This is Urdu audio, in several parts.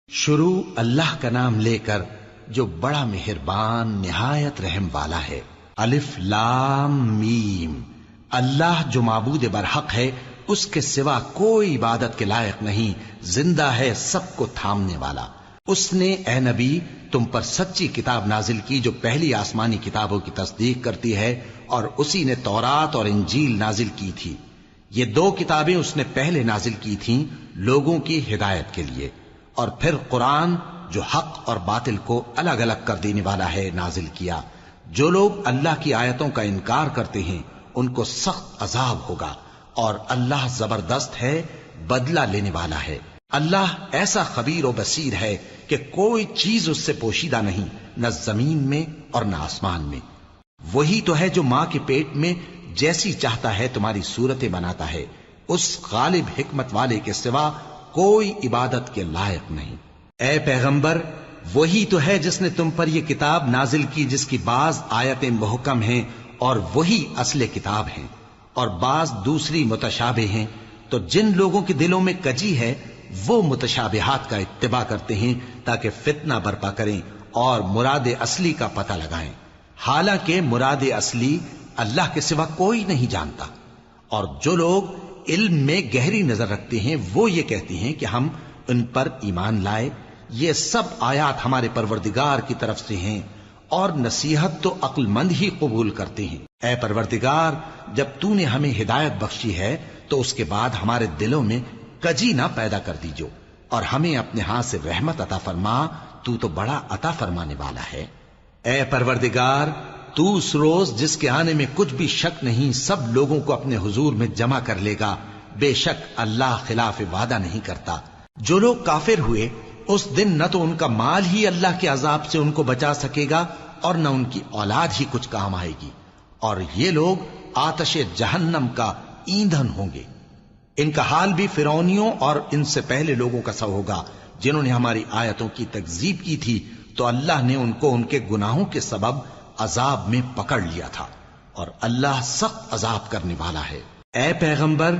شروع اللہ کا نام لے کر جو بڑا مہربان نہایت رحم والا ہے۔ الف لام میم، اللہ جو معبود برحق ہے، اس کے سوا کوئی عبادت کے لائق نہیں، زندہ ہے، سب کو تھامنے والا۔ اس نے اے نبی تم پر سچی کتاب نازل کی جو پہلی آسمانی کتابوں کی تصدیق کرتی ہے، اور اسی نے تورات اور انجیل نازل کی تھی۔ یہ دو کتابیں اس نے پہلے نازل کی تھیں لوگوں کی ہدایت کے لیے، اور پھر قرآن جو حق اور باطل کو الگ الگ کر دینے والا ہے نازل کیا۔ جو لوگ اللہ کی آیتوں کا انکار کرتے ہیں ان کو سخت عذاب ہوگا، اور اللہ زبردست ہے، بدلہ لینے والا ہے۔ اللہ ایسا خبیر و بصیر ہے کہ کوئی چیز اس سے پوشیدہ نہیں، نہ زمین میں اور نہ آسمان میں۔ وہی تو ہے جو ماں کے پیٹ میں جیسی چاہتا ہے تمہاری صورتیں بناتا ہے، اس غالب حکمت والے کے سوا کوئی عبادت کے لائق نہیں۔ اے پیغمبر، وہی تو ہے جس نے تم پر یہ کتاب نازل کی جس کی بعض آیتیں محکم ہیں اور وہی اصل کتاب ہیں، اور بعض دوسری متشابہ ہیں۔ تو جن لوگوں کے دلوں میں کجی ہے وہ متشابہات کا اتباع کرتے ہیں تاکہ فتنہ برپا کریں اور مراد اصلی کا پتہ لگائیں، حالانکہ مراد اصلی اللہ کے سوا کوئی نہیں جانتا۔ اور جو لوگ علم میں گہری نظر رکھتے ہیں وہ یہ کہتے ہیں کہ ہم ان پر ایمان لائے۔ یہ سب آیات ہمارے پروردگار کی طرف سے ہیں، اور نصیحت تو عقل مند ہی قبول کرتے ہیں۔ اے پروردگار، جب تو نے ہمیں ہدایت بخشی ہے تو اس کے بعد ہمارے دلوں میں کجی نہ پیدا کر دیجو، اور ہمیں اپنے ہاتھ سے رحمت عطا فرما، تو بڑا عطا فرمانے والا ہے۔ اے پروردگار، تو اس روز جس کے آنے میں کچھ بھی شک نہیں سب لوگوں کو اپنے حضور میں جمع کر لے گا، بے شک اللہ خلاف وعدہ نہیں کرتا۔ جو لوگ کافر ہوئے اس دن نہ تو ان کا مال ہی اللہ کے عذاب سے ان کو بچا سکے گا اور نہ ان کی اولاد ہی کچھ کام آئے گی، اور یہ لوگ آتش جہنم کا ایندھن ہوں گے۔ ان کا حال بھی فرعونیوں اور ان سے پہلے لوگوں کا سا ہوگا جنہوں نے ہماری آیتوں کی تکذیب کی تھی، تو اللہ نے ان کو ان کے گناہوں کے سبب عذاب میں پکڑ لیا تھا، اور اللہ سخت عذاب کرنے والا ہے۔ اے پیغمبر،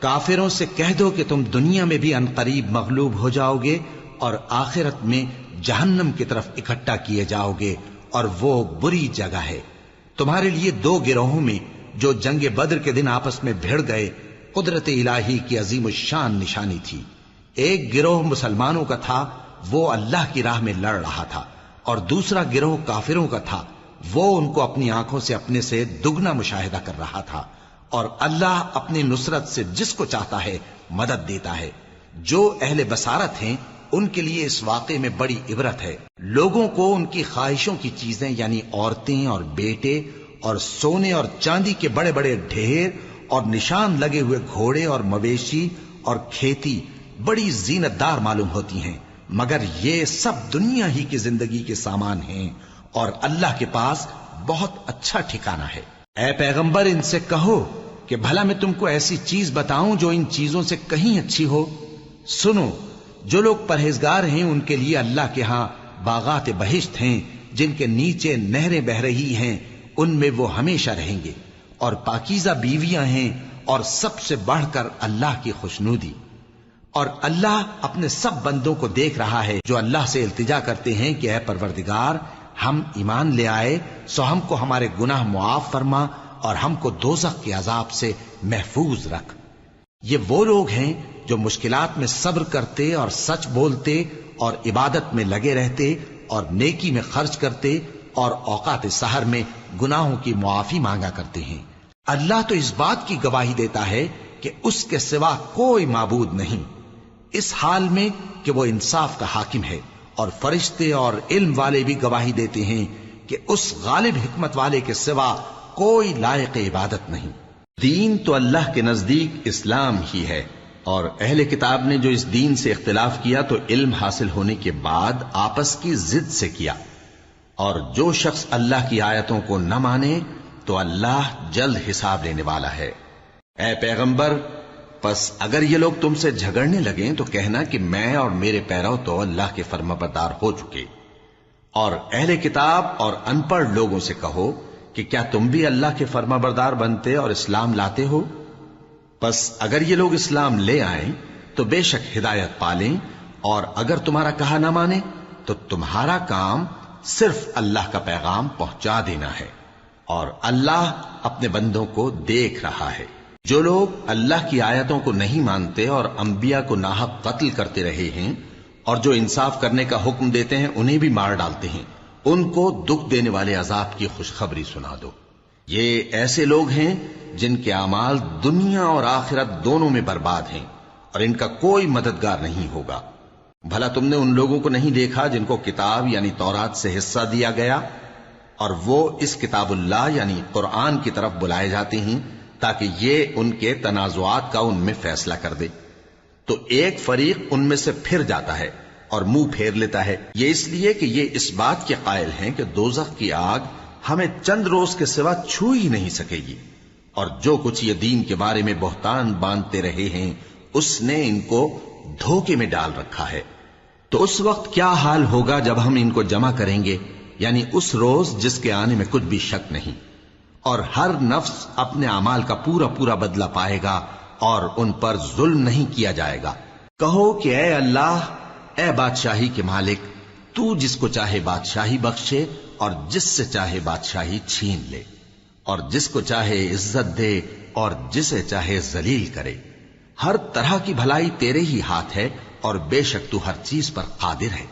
کافروں سے کہہ دو کہ تم دنیا میں بھی عنقریب مغلوب ہو جاؤ گے اور آخرت میں جہنم کی طرف اکٹھا کیے جاؤ گے، اور وہ بری جگہ ہے۔ تمہارے لیے دو گروہوں میں جو جنگ بدر کے دن آپس میں بھڑ گئے قدرت الہی کی عظیم الشان نشانی تھی۔ ایک گروہ مسلمانوں کا تھا، وہ اللہ کی راہ میں لڑ رہا تھا، اور دوسرا گروہ کافروں کا تھا، وہ ان کو اپنی آنکھوں سے اپنے سے دگنا مشاہدہ کر رہا تھا۔ اور اللہ اپنی نصرت سے جس کو چاہتا ہے مدد دیتا ہے۔ جو اہل بصارت ہیں ان کے لیے اس واقعے میں بڑی عبرت ہے۔ لوگوں کو ان کی خواہشوں کی چیزیں یعنی عورتیں اور بیٹے اور سونے اور چاندی کے بڑے بڑے ڈھیر اور نشان لگے ہوئے گھوڑے اور مویشی اور کھیتی بڑی زینت دار معلوم ہوتی ہیں، مگر یہ سب دنیا ہی کی زندگی کے سامان ہیں، اور اللہ کے پاس بہت اچھا ٹھکانہ ہے۔ اے پیغمبر، ان سے کہو کہ بھلا میں تم کو ایسی چیز بتاؤں جو ان چیزوں سے کہیں اچھی ہو؟ سنو، جو لوگ پرہیزگار ہیں ان کے لیے اللہ کے ہاں باغات بہشت ہیں جن کے نیچے نہریں بہ رہی ہیں، ان میں وہ ہمیشہ رہیں گے، اور پاکیزہ بیویاں ہیں، اور سب سے بڑھ کر اللہ کی خوشنودی۔ اور اللہ اپنے سب بندوں کو دیکھ رہا ہے جو اللہ سے التجا کرتے ہیں کہ اے پروردگار، ہم ایمان لے آئے سو ہم کو ہمارے گناہ معاف فرما اور ہم کو دوزخ کے عذاب سے محفوظ رکھ۔ یہ وہ لوگ ہیں جو مشکلات میں صبر کرتے اور سچ بولتے اور عبادت میں لگے رہتے اور نیکی میں خرچ کرتے اور اوقات سحر میں گناہوں کی معافی مانگا کرتے ہیں۔ اللہ تو اس بات کی گواہی دیتا ہے کہ اس کے سوا کوئی معبود نہیں، اس حال میں کہ وہ انصاف کا حاکم ہے، اور فرشتے اور علم والے بھی گواہی دیتے ہیں کہ اس غالب حکمت والے کے سوا کوئی لائق عبادت نہیں۔ دین تو اللہ کے نزدیک اسلام ہی ہے، اور اہل کتاب نے جو اس دین سے اختلاف کیا تو علم حاصل ہونے کے بعد آپس کی ضد سے کیا، اور جو شخص اللہ کی آیتوں کو نہ مانے تو اللہ جلد حساب لینے والا ہے۔ اے پیغمبر، پس اگر یہ لوگ تم سے جھگڑنے لگیں تو کہنا کہ میں اور میرے پیرو تو اللہ کے فرمانبردار ہو چکے، اور اہل کتاب اور ان پڑھ لوگوں سے کہو کہ کیا تم بھی اللہ کے فرمانبردار بنتے اور اسلام لاتے ہو؟ پس اگر یہ لوگ اسلام لے آئیں تو بے شک ہدایت پالیں، اور اگر تمہارا کہا نہ مانے تو تمہارا کام صرف اللہ کا پیغام پہنچا دینا ہے، اور اللہ اپنے بندوں کو دیکھ رہا ہے۔ جو لوگ اللہ کی آیتوں کو نہیں مانتے اور انبیاء کو ناحق قتل کرتے رہے ہیں اور جو انصاف کرنے کا حکم دیتے ہیں انہیں بھی مار ڈالتے ہیں، ان کو دکھ دینے والے عذاب کی خوشخبری سنا دو۔ یہ ایسے لوگ ہیں جن کے اعمال دنیا اور آخرت دونوں میں برباد ہیں، اور ان کا کوئی مددگار نہیں ہوگا۔ بھلا تم نے ان لوگوں کو نہیں دیکھا جن کو کتاب یعنی تورات سے حصہ دیا گیا، اور وہ اس کتاب اللہ یعنی قرآن کی طرف بلائے جاتے ہیں تاکہ یہ ان کے تنازعات کا ان میں فیصلہ کر دے، تو ایک فریق ان میں سے پھر جاتا ہے اور منہ پھیر لیتا ہے، یہ اس لیے کہ یہ اس بات کے قائل ہیں کہ دوزخ کی آگ ہمیں چند روز کے سوا چھو ہی نہیں سکے گی، اور جو کچھ یہ دین کے بارے میں بہتان باندھتے رہے ہیں اس نے ان کو دھوکے میں ڈال رکھا ہے۔ تو اس وقت کیا حال ہوگا جب ہم ان کو جمع کریں گے، یعنی اس روز جس کے آنے میں کچھ بھی شک نہیں، اور ہر نفس اپنے اعمال کا پورا پورا بدلہ پائے گا اور ان پر ظلم نہیں کیا جائے گا۔ کہو کہ اے اللہ، اے بادشاہی کے مالک، تو جس کو چاہے بادشاہی بخشے اور جس سے چاہے بادشاہی چھین لے، اور جس کو چاہے عزت دے اور جسے چاہے ذلیل کرے۔ ہر طرح کی بھلائی تیرے ہی ہاتھ ہے، اور بے شک تو ہر چیز پر قادر ہے۔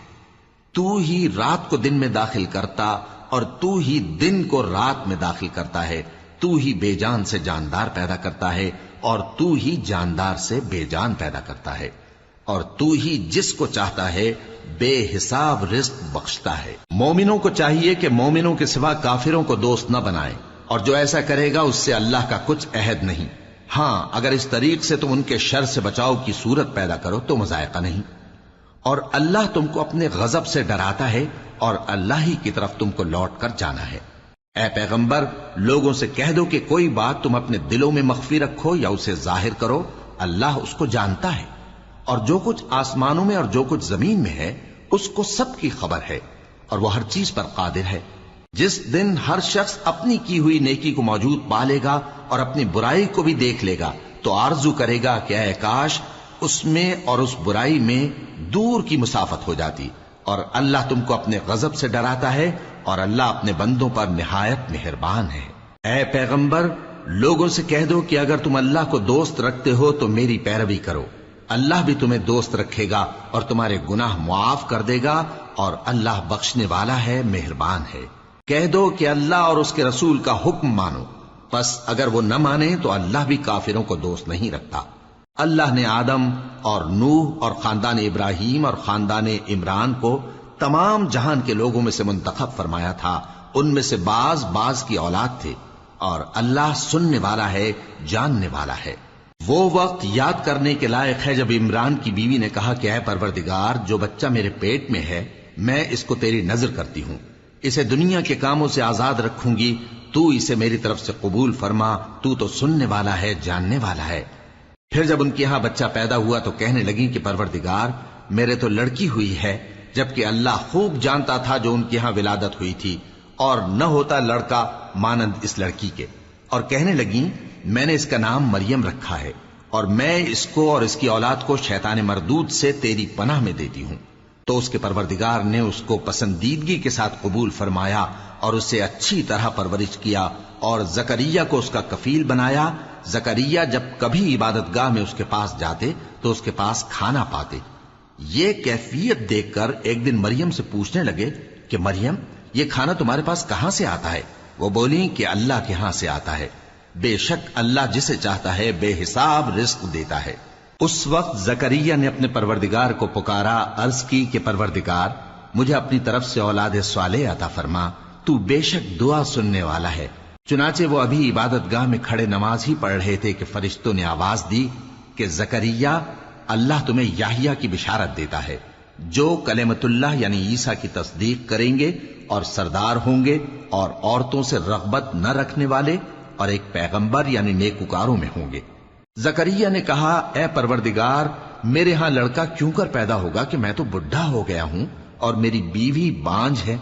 تو ہی رات کو دن میں داخل کرتا اور تو ہی دن کو رات میں داخل کرتا ہے، تو ہی بے جان سے جاندار پیدا کرتا ہے اور تو ہی جاندار سے بے جان پیدا کرتا ہے، اور تو ہی جس کو چاہتا ہے بے حساب رزق بخشتا ہے۔ مومنوں کو چاہیے کہ مومنوں کے سوا کافروں کو دوست نہ بنائیں، اور جو ایسا کرے گا اس سے اللہ کا کچھ عہد نہیں۔ ہاں، اگر اس طریق سے تم ان کے شر سے بچاؤ کی صورت پیدا کرو تو مذائقہ نہیں، اور اللہ تم کو اپنے غضب سے ڈراتا ہے، اور اللہ ہی کی طرف تم کو لوٹ کر جانا ہے۔ اے پیغمبر، لوگوں سے کہہ دو کہ کوئی بات تم اپنے دلوں میں مخفی رکھو یا اسے ظاہر کرو، اللہ اس کو جانتا ہے، اور جو کچھ آسمانوں میں اور جو کچھ زمین میں ہے اس کو سب کی خبر ہے، اور وہ ہر چیز پر قادر ہے۔ جس دن ہر شخص اپنی کی ہوئی نیکی کو موجود پا لے گا اور اپنی برائی کو بھی دیکھ لے گا تو آرزو کرے گا کہ اے کاش اس میں اور اس برائی میں دور کی مسافت ہو جاتی، اور اللہ تم کو اپنے غضب سے ڈراتا ہے، اور اللہ اپنے بندوں پر نہایت مہربان ہے۔ اے پیغمبر، لوگوں سے کہہ دو کہ اگر تم اللہ کو دوست رکھتے ہو تو میری پیروی کرو، اللہ بھی تمہیں دوست رکھے گا اور تمہارے گناہ معاف کر دے گا، اور اللہ بخشنے والا ہے، مہربان ہے۔ کہہ دو کہ اللہ اور اس کے رسول کا حکم مانو، پس اگر وہ نہ مانے تو اللہ بھی کافروں کو دوست نہیں رکھتا۔ اللہ نے آدم اور نوح اور خاندان ابراہیم اور خاندان عمران کو تمام جہان کے لوگوں میں سے منتخب فرمایا تھا، ان میں سے بعض بعض کی اولاد تھے، اور اللہ سننے والا ہے، جاننے والا ہے۔ وہ وقت یاد کرنے کے لائق ہے جب عمران کی بیوی نے کہا کہ اے پروردگار، جو بچہ میرے پیٹ میں ہے میں اس کو تیری نذر کرتی ہوں، اسے دنیا کے کاموں سے آزاد رکھوں گی، تو اسے میری طرف سے قبول فرما، تو سننے والا ہے، جاننے والا ہے۔ پھر جب ان کے ہاں بچہ پیدا ہوا تو کہنے لگی کہ پروردگار، میرے تو لڑکی ہوئی ہے، جبکہ اللہ خوب جانتا تھا جو ان کے ہاں ولادت ہوئی تھی، اور نہ ہوتا لڑکا مانند اس لڑکی کے۔ اور کہنے لگی میں نے اس کا نام مریم رکھا ہے، اور میں اس کو اور اس کی اولاد کو شیطان مردود سے تیری پناہ میں دیتی ہوں۔ تو اس کے پروردگار نے اس کو پسندیدگی کے ساتھ قبول فرمایا اور اسے اچھی طرح پرورش کیا، اور زکریا کو اس کا کفیل بنایا۔ زکریا جب کبھی عبادت گاہ میں اس کے پاس جاتے تو اس کے پاس کھانا پاتے۔ یہ کیفیت دیکھ کر ایک دن مریم سے پوچھنے لگے کہ مریم، یہ کھانا تمہارے پاس کہاں سے آتا ہے؟ وہ بولی کہ اللہ کے ہاں سے آتا ہے، بے شک اللہ جسے چاہتا ہے بے حساب رزق دیتا ہے۔ اس وقت زکریا نے اپنے پروردگار کو پکارا، عرض کی کہ پروردگار، مجھے اپنی طرف سے اولاد صالح عطا فرما، تو بے شک دعا سننے والا ہے۔ چنانچہ وہ ابھی عبادت گاہ میں کھڑے نماز ہی پڑھ رہے تھے کہ فرشتوں نے آواز دی کہ زکریا، اللہ تمہیں یحییٰ کی بشارت دیتا ہے، جو کلمۃ اللہ یعنی عیسیٰ کی تصدیق کریں گے اور سردار ہوں گے، اور عورتوں سے رغبت نہ رکھنے والے، اور ایک پیغمبر یعنی نیکوکاروں میں ہوں گے۔ زکریا نے کہا، اے پروردگار، میرے ہاں لڑکا کیوں کر پیدا ہوگا کہ میں تو بڈھا ہو گیا ہوں اور میری بیوی بانجھ ہے؟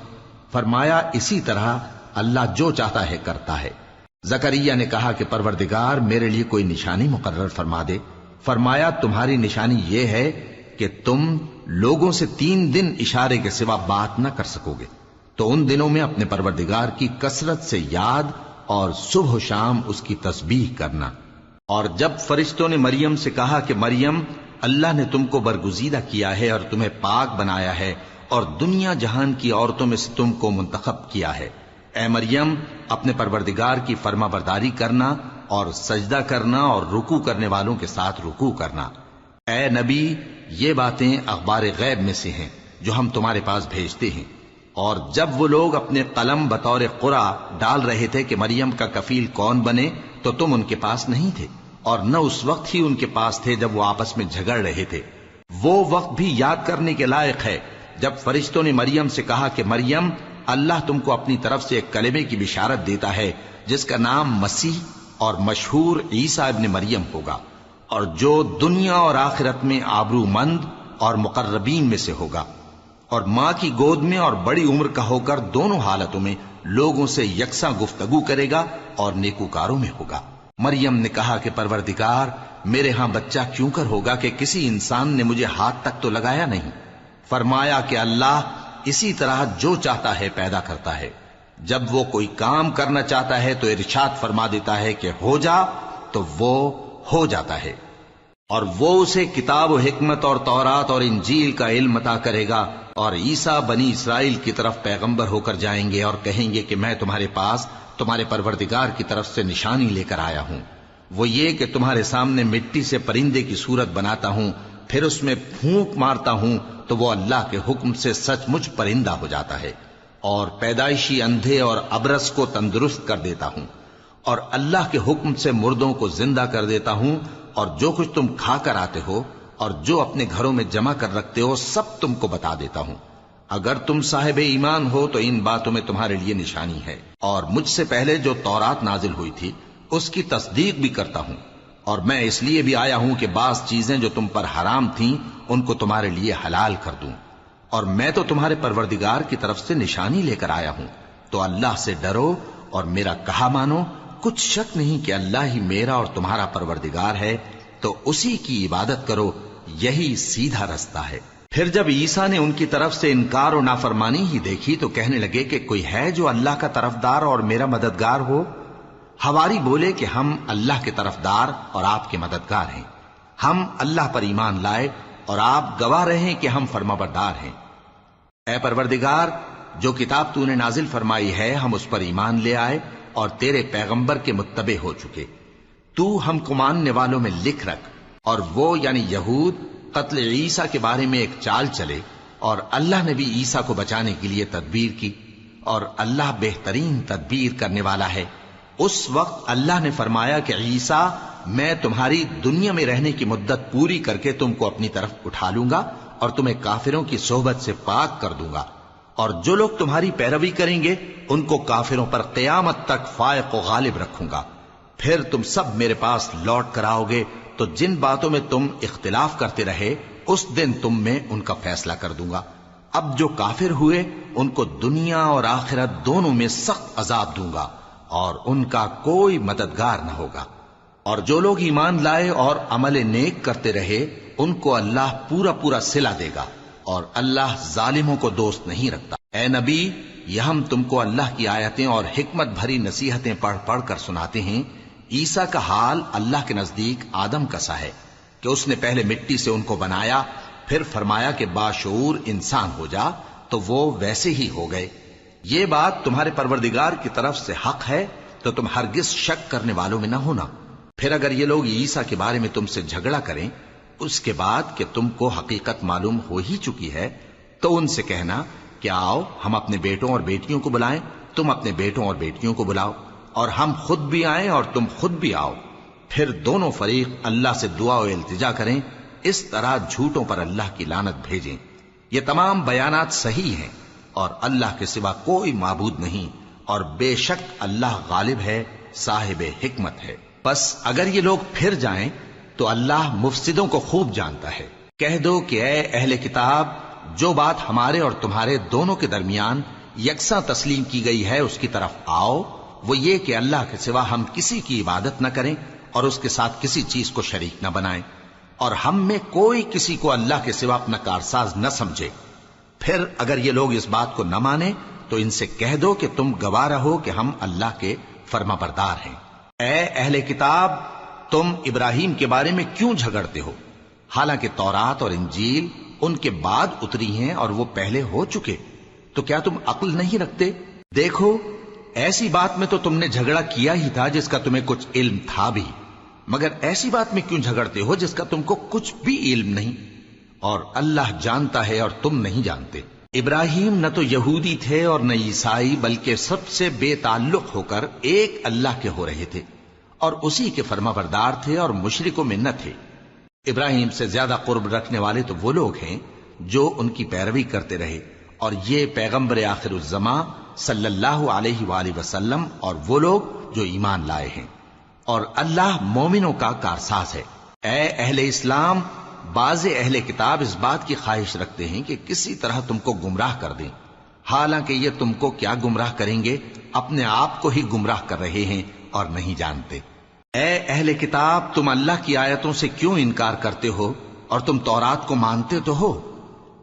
فرمایا، اسی طرح اللہ جو چاہتا ہے کرتا ہے۔ زکریا نے کہا کہ پروردگار، میرے لیے کوئی نشانی مقرر فرما دے۔ فرمایا، تمہاری نشانی یہ ہے کہ تم لوگوں سے 3 دن اشارے کے سوا بات نہ کر سکو گے، تو ان دنوں میں اپنے پروردگار کی کثرت سے یاد اور صبح و شام اس کی تسبیح کرنا۔ اور جب فرشتوں نے مریم سے کہا کہ مریم، اللہ نے تم کو برگزیدہ کیا ہے اور تمہیں پاک بنایا ہے اور دنیا جہان کی عورتوں میں سے تم کو منتخب کیا ہے، اے مریم اپنے پروردگار کی فرما برداری کرنا اور سجدہ کرنا اور رکوع کرنے والوں کے ساتھ رکوع کرنا۔ اے نبی، یہ باتیں اخبار غیب میں سے ہیں جو ہم تمہارے پاس بھیجتے ہیں۔ اور جب وہ لوگ اپنے قلم بطور قرعہ ڈال رہے تھے کہ مریم کا کفیل کون بنے، تو تم ان کے پاس نہیں تھے، اور نہ اس وقت ہی ان کے پاس تھے جب وہ آپس میں جھگڑ رہے تھے۔ وہ وقت بھی یاد کرنے کے لائق ہے جب فرشتوں نے مریم سے کہا کہ مریم، اللہ تم کو اپنی طرف سے ایک کلمے کی بشارت دیتا ہے جس کا نام مسیح اور مشہور عیسیٰ ابن مریم ہوگا، اور جو دنیا اور آخرت میں آبرو مند اور مقربین میں سے ہوگا، اور ماں کی گود میں اور بڑی عمر کا ہو کر دونوں حالتوں میں لوگوں سے یکساں گفتگو کرے گا اور نیکوکاروں میں ہوگا۔ مریم نے کہا کہ پروردگار، میرے ہاں بچہ کیوں کر ہوگا کہ کسی انسان نے مجھے ہاتھ تک تو لگایا نہیں۔ فرمایا کہ اللہ اسی طرح جو چاہتا ہے پیدا کرتا ہے، جب وہ کوئی کام کرنا چاہتا ہے تو ارشاد فرما دیتا ہے کہ ہو جا، تو وہ ہو جاتا ہے۔ اور وہ اسے کتاب و حکمت اور تورات اور انجیل کا علم عطا کرے گا، اور عیسیٰ بنی اسرائیل کی طرف پیغمبر ہو کر جائیں گے اور کہیں گے کہ میں تمہارے پاس تمہارے پروردگار کی طرف سے نشانی لے کر آیا ہوں، وہ یہ کہ تمہارے سامنے مٹی سے پرندے کی صورت بناتا ہوں، پھر اس میں پھونک مارتا ہوں تو وہ اللہ کے حکم سے سچ مچ پرندہ ہو جاتا ہے، اور پیدائشی اندھے اور ابرص کو تندرست کر دیتا ہوں، اور اللہ کے حکم سے مردوں کو زندہ کر دیتا ہوں، اور جو کچھ تم کھا کر آتے ہو اور جو اپنے گھروں میں جمع کر رکھتے ہو سب تم کو بتا دیتا ہوں۔ اگر تم صاحب ایمان ہو تو ان باتوں میں تمہارے لیے نشانی ہے، اور مجھ سے پہلے جو تورات نازل ہوئی تھی اس کی تصدیق بھی کرتا ہوں، اور میں اس لیے بھی آیا ہوں کہ بعض چیزیں جو تم پر حرام تھیں ان کو تمہارے لیے حلال کر دوں، اور میں تو تمہارے پروردگار کی طرف سے نشانی لے کر آیا ہوں۔ تو اللہ سے ڈرو اور میرا کہا مانو، کچھ شک نہیں کہ اللہ ہی میرا اور تمہارا پروردگار ہے، تو اسی کی عبادت کرو، یہی سیدھا رستہ ہے۔ پھر جب عیسیٰ نے ان کی طرف سے انکار و نافرمانی ہی دیکھی تو کہنے لگے کہ کوئی ہے جو اللہ کا طرفدار اور میرا مددگار ہو؟ حواری بولے کہ ہم اللہ کے طرفدار اور آپ کے مددگار ہیں، ہم اللہ پر ایمان لائے اور آپ گواہ رہے کہ ہم فرمانبردار ہیں۔ اے پروردگار، جو کتاب تو نے نازل فرمائی ہے ہم اس پر ایمان لے آئے اور تیرے پیغمبر کے متبع ہو چکے، تو ہم کو ماننے والوں میں لکھ رکھ۔ اور وہ یعنی یہود قتل عیسیٰ کے بارے میں ایک چال چلے، اور اللہ نے بھی عیسیٰ کو بچانے کے لیے تدبیر کی، اور اللہ بہترین تدبیر کرنے والا ہے۔ اس وقت اللہ نے فرمایا کہ عیسیٰ، میں تمہاری دنیا میں رہنے کی مدت پوری کر کے تم کو اپنی طرف اٹھا لوں گا اور تمہیں کافروں کی صحبت سے پاک کر دوں گا، اور جو لوگ تمہاری پیروی کریں گے ان کو کافروں پر قیامت تک فائق و غالب رکھوں گا۔ پھر تم سب میرے پاس لوٹ کر آؤ گے تو جن باتوں میں تم اختلاف کرتے رہے اس دن تم میں ان کا فیصلہ کر دوں گا۔ اب جو کافر ہوئے ان کو دنیا اور آخرت دونوں میں سخت عذاب دوں گا، اور ان کا کوئی مددگار نہ ہوگا۔ اور جو لوگ ایمان لائے اور عمل نیک کرتے رہے ان کو اللہ پورا پورا صلہ دے گا، اور اللہ ظالموں کو دوست نہیں رکھتا۔ اے نبی، یہ ہم تم کو اللہ کی آیتیں اور حکمت بھری نصیحتیں پڑھ پڑھ کر سناتے ہیں۔ عیسیٰ کا حال اللہ کے نزدیک آدم کا سا ہے کہ اس نے پہلے مٹی سے ان کو بنایا، پھر فرمایا کہ باشعور انسان ہو جا، تو وہ ویسے ہی ہو گئے۔ یہ بات تمہارے پروردگار کی طرف سے حق ہے، تو تم ہرگز شک کرنے والوں میں نہ ہونا۔ پھر اگر یہ لوگ عیسیٰ کے بارے میں تم سے جھگڑا کریں اس کے بعد کہ تم کو حقیقت معلوم ہو ہی چکی ہے، تو ان سے کہنا کہ آؤ ہم اپنے بیٹوں اور بیٹیوں کو بلائیں، تم اپنے بیٹوں اور بیٹیوں کو بلاؤ، اور ہم خود بھی آئیں اور تم خود بھی آؤ، پھر دونوں فریق اللہ سے دعا و التجا کریں، اس طرح جھوٹوں پر اللہ کی لعنت بھیجیں۔ یہ تمام بیانات صحیح ہیں، اور اللہ کے سوا کوئی معبود نہیں، اور بے شک اللہ غالب ہے، صاحب حکمت ہے۔ بس اگر یہ لوگ پھر جائیں تو اللہ مفسدوں کو خوب جانتا ہے۔ کہہ دو کہ اے اہل کتاب، جو بات ہمارے اور تمہارے دونوں کے درمیان یکساں تسلیم کی گئی ہے اس کی طرف آؤ، وہ یہ کہ اللہ کے سوا ہم کسی کی عبادت نہ کریں اور اس کے ساتھ کسی چیز کو شریک نہ بنائیں۔ اور ہم میں کوئی کسی کو اللہ کے سوا اپنا کارساز نہ سمجھے۔ پھر اگر یہ لوگ اس بات کو نہ مانے تو ان سے کہہ دو کہ تم گواہ رہو کہ ہم اللہ کے فرما بردار ہیں۔ اے اہل کتاب، تم ابراہیم کے بارے میں کیوں جھگڑتے ہو؟ حالانکہ تورات اور انجیل ان کے بعد اتری ہیں اور وہ پہلے ہو چکے، تو کیا تم عقل نہیں رکھتے؟ دیکھو، ایسی بات میں تو تم نے جھگڑا کیا ہی تھا جس کا تمہیں کچھ علم تھا بھی، مگر ایسی بات میں کیوں جھگڑتے ہو جس کا تم کو کچھ بھی علم نہیں؟ اور اللہ جانتا ہے اور تم نہیں جانتے۔ ابراہیم نہ تو یہودی تھے اور نہ عیسائی، بلکہ سب سے بے تعلق ہو کر ایک اللہ کے ہو رہے تھے اور اسی کے فرما بردار تھے اور مشرکوں میں نہ تھے۔ ابراہیم سے زیادہ قرب رکھنے والے تو وہ لوگ ہیں جو ان کی پیروی کرتے رہے، اور یہ پیغمبر آخر الزماں صلی اللہ علیہ وآلہ وسلم اور وہ لوگ جو ایمان لائے ہیں، اور اللہ مومنوں کا کارساز ہے۔ اے اہل اسلام، بعض اہل کتاب اس بات کی خواہش رکھتے ہیں کہ کسی طرح تم کو گمراہ کر دیں، حالانکہ یہ تم کو کیا گمراہ کریں گے، اپنے آپ کو ہی گمراہ کر رہے ہیں اور نہیں جانتے۔ اے اہل کتاب، تم اللہ کی آیتوں سے کیوں انکار کرتے ہو اور تم تورات کو مانتے تو ہو؟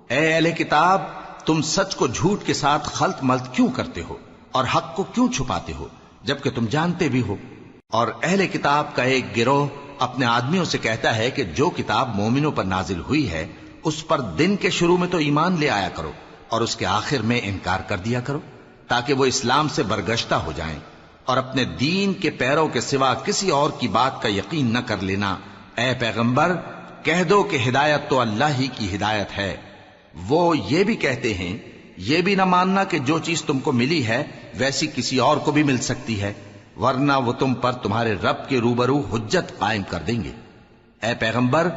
اے اہل کتاب، تم سچ کو جھوٹ کے ساتھ خلط ملط کیوں کرتے ہو اور حق کو کیوں چھپاتے ہو جبکہ تم جانتے بھی ہو؟ اور اہل کتاب کا ایک گروہ اپنے آدمیوں سے کہتا ہے کہ جو کتاب مومنوں پر نازل ہوئی ہے اس پر دن کے شروع میں تو ایمان لے آیا کرو اور اس کے آخر میں انکار کر دیا کرو، تاکہ وہ اسلام سے برگشتہ ہو جائیں، اور اپنے دین کے پیروں کے سوا کسی اور کی بات کا یقین نہ کر لینا۔ اے پیغمبر، کہہ دو کہ ہدایت تو اللہ ہی کی ہدایت ہے۔ وہ یہ بھی کہتے ہیں، یہ بھی نہ ماننا کہ جو چیز تم کو ملی ہے ویسی کسی اور کو بھی مل سکتی ہے، ورنہ وہ تم پر تمہارے رب کے روبرو حجت قائم کر دیں گے۔ اے پیغمبر،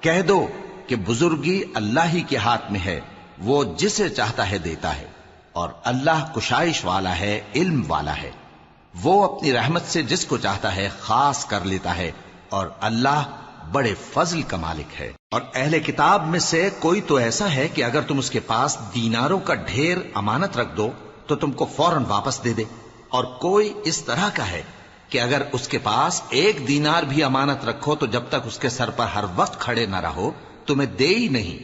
کہہ دو کہ بزرگی اللہ ہی کے ہاتھ میں ہے، وہ جسے چاہتا ہے دیتا ہے، اور اللہ کشائش والا ہے، علم والا ہے۔ وہ اپنی رحمت سے جس کو چاہتا ہے خاص کر لیتا ہے، اور اللہ بڑے فضل کا مالک ہے۔ اور اہل کتاب میں سے کوئی تو ایسا ہے کہ اگر تم اس کے پاس دیناروں کا ڈھیر امانت رکھ دو تو تم کو فوراً واپس دے دے، اور کوئی اس طرح کا ہے کہ اگر اس کے پاس 1 دینار بھی امانت رکھو تو جب تک اس کے سر پر ہر وقت کھڑے نہ رہو تمہیں دے ہی نہیں۔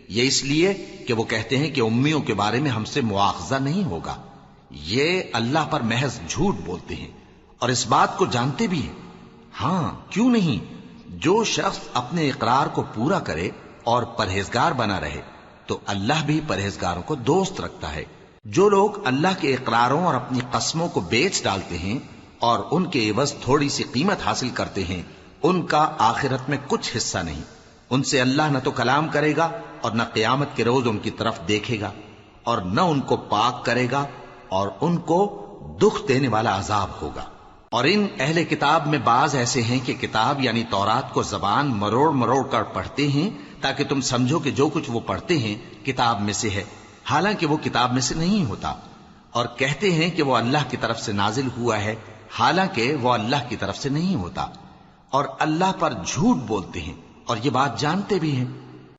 یہ اس لیے کہ وہ کہتے ہیں کہ امیوں کے بارے میں ہم سے مواخذہ نہیں ہوگا۔ یہ اللہ پر محض جھوٹ بولتے ہیں اور اس بات کو جانتے بھی ہیں۔ ہاں، کیوں نہیں؟ جو شخص اپنے اقرار کو پورا کرے اور پرہیزگار بنا رہے تو اللہ بھی پرہیزگاروں کو دوست رکھتا ہے۔ جو لوگ اللہ کے اقراروں اور اپنی قسموں کو بیچ ڈالتے ہیں اور ان کے عوض تھوڑی سی قیمت حاصل کرتے ہیں، ان کا آخرت میں کچھ حصہ نہیں۔ ان سے اللہ نہ تو کلام کرے گا اور نہ قیامت کے روز ان کی طرف دیکھے گا، اور نہ ان کو پاک کرے گا، اور ان کو دکھ دینے والا عذاب ہوگا۔ اور ان اہل کتاب میں بعض ایسے ہیں کہ کتاب یعنی تورات کو زبان مروڑ مروڑ کر پڑھتے ہیں تاکہ تم سمجھو کہ جو کچھ وہ پڑھتے ہیں کتاب میں سے ہے، حالانکہ وہ کتاب میں سے نہیں ہوتا، اور کہتے ہیں کہ وہ اللہ کی طرف سے نازل ہوا ہے، حالانکہ وہ اللہ کی طرف سے نہیں ہوتا، اور اللہ پر جھوٹ بولتے ہیں اور یہ بات جانتے بھی ہیں۔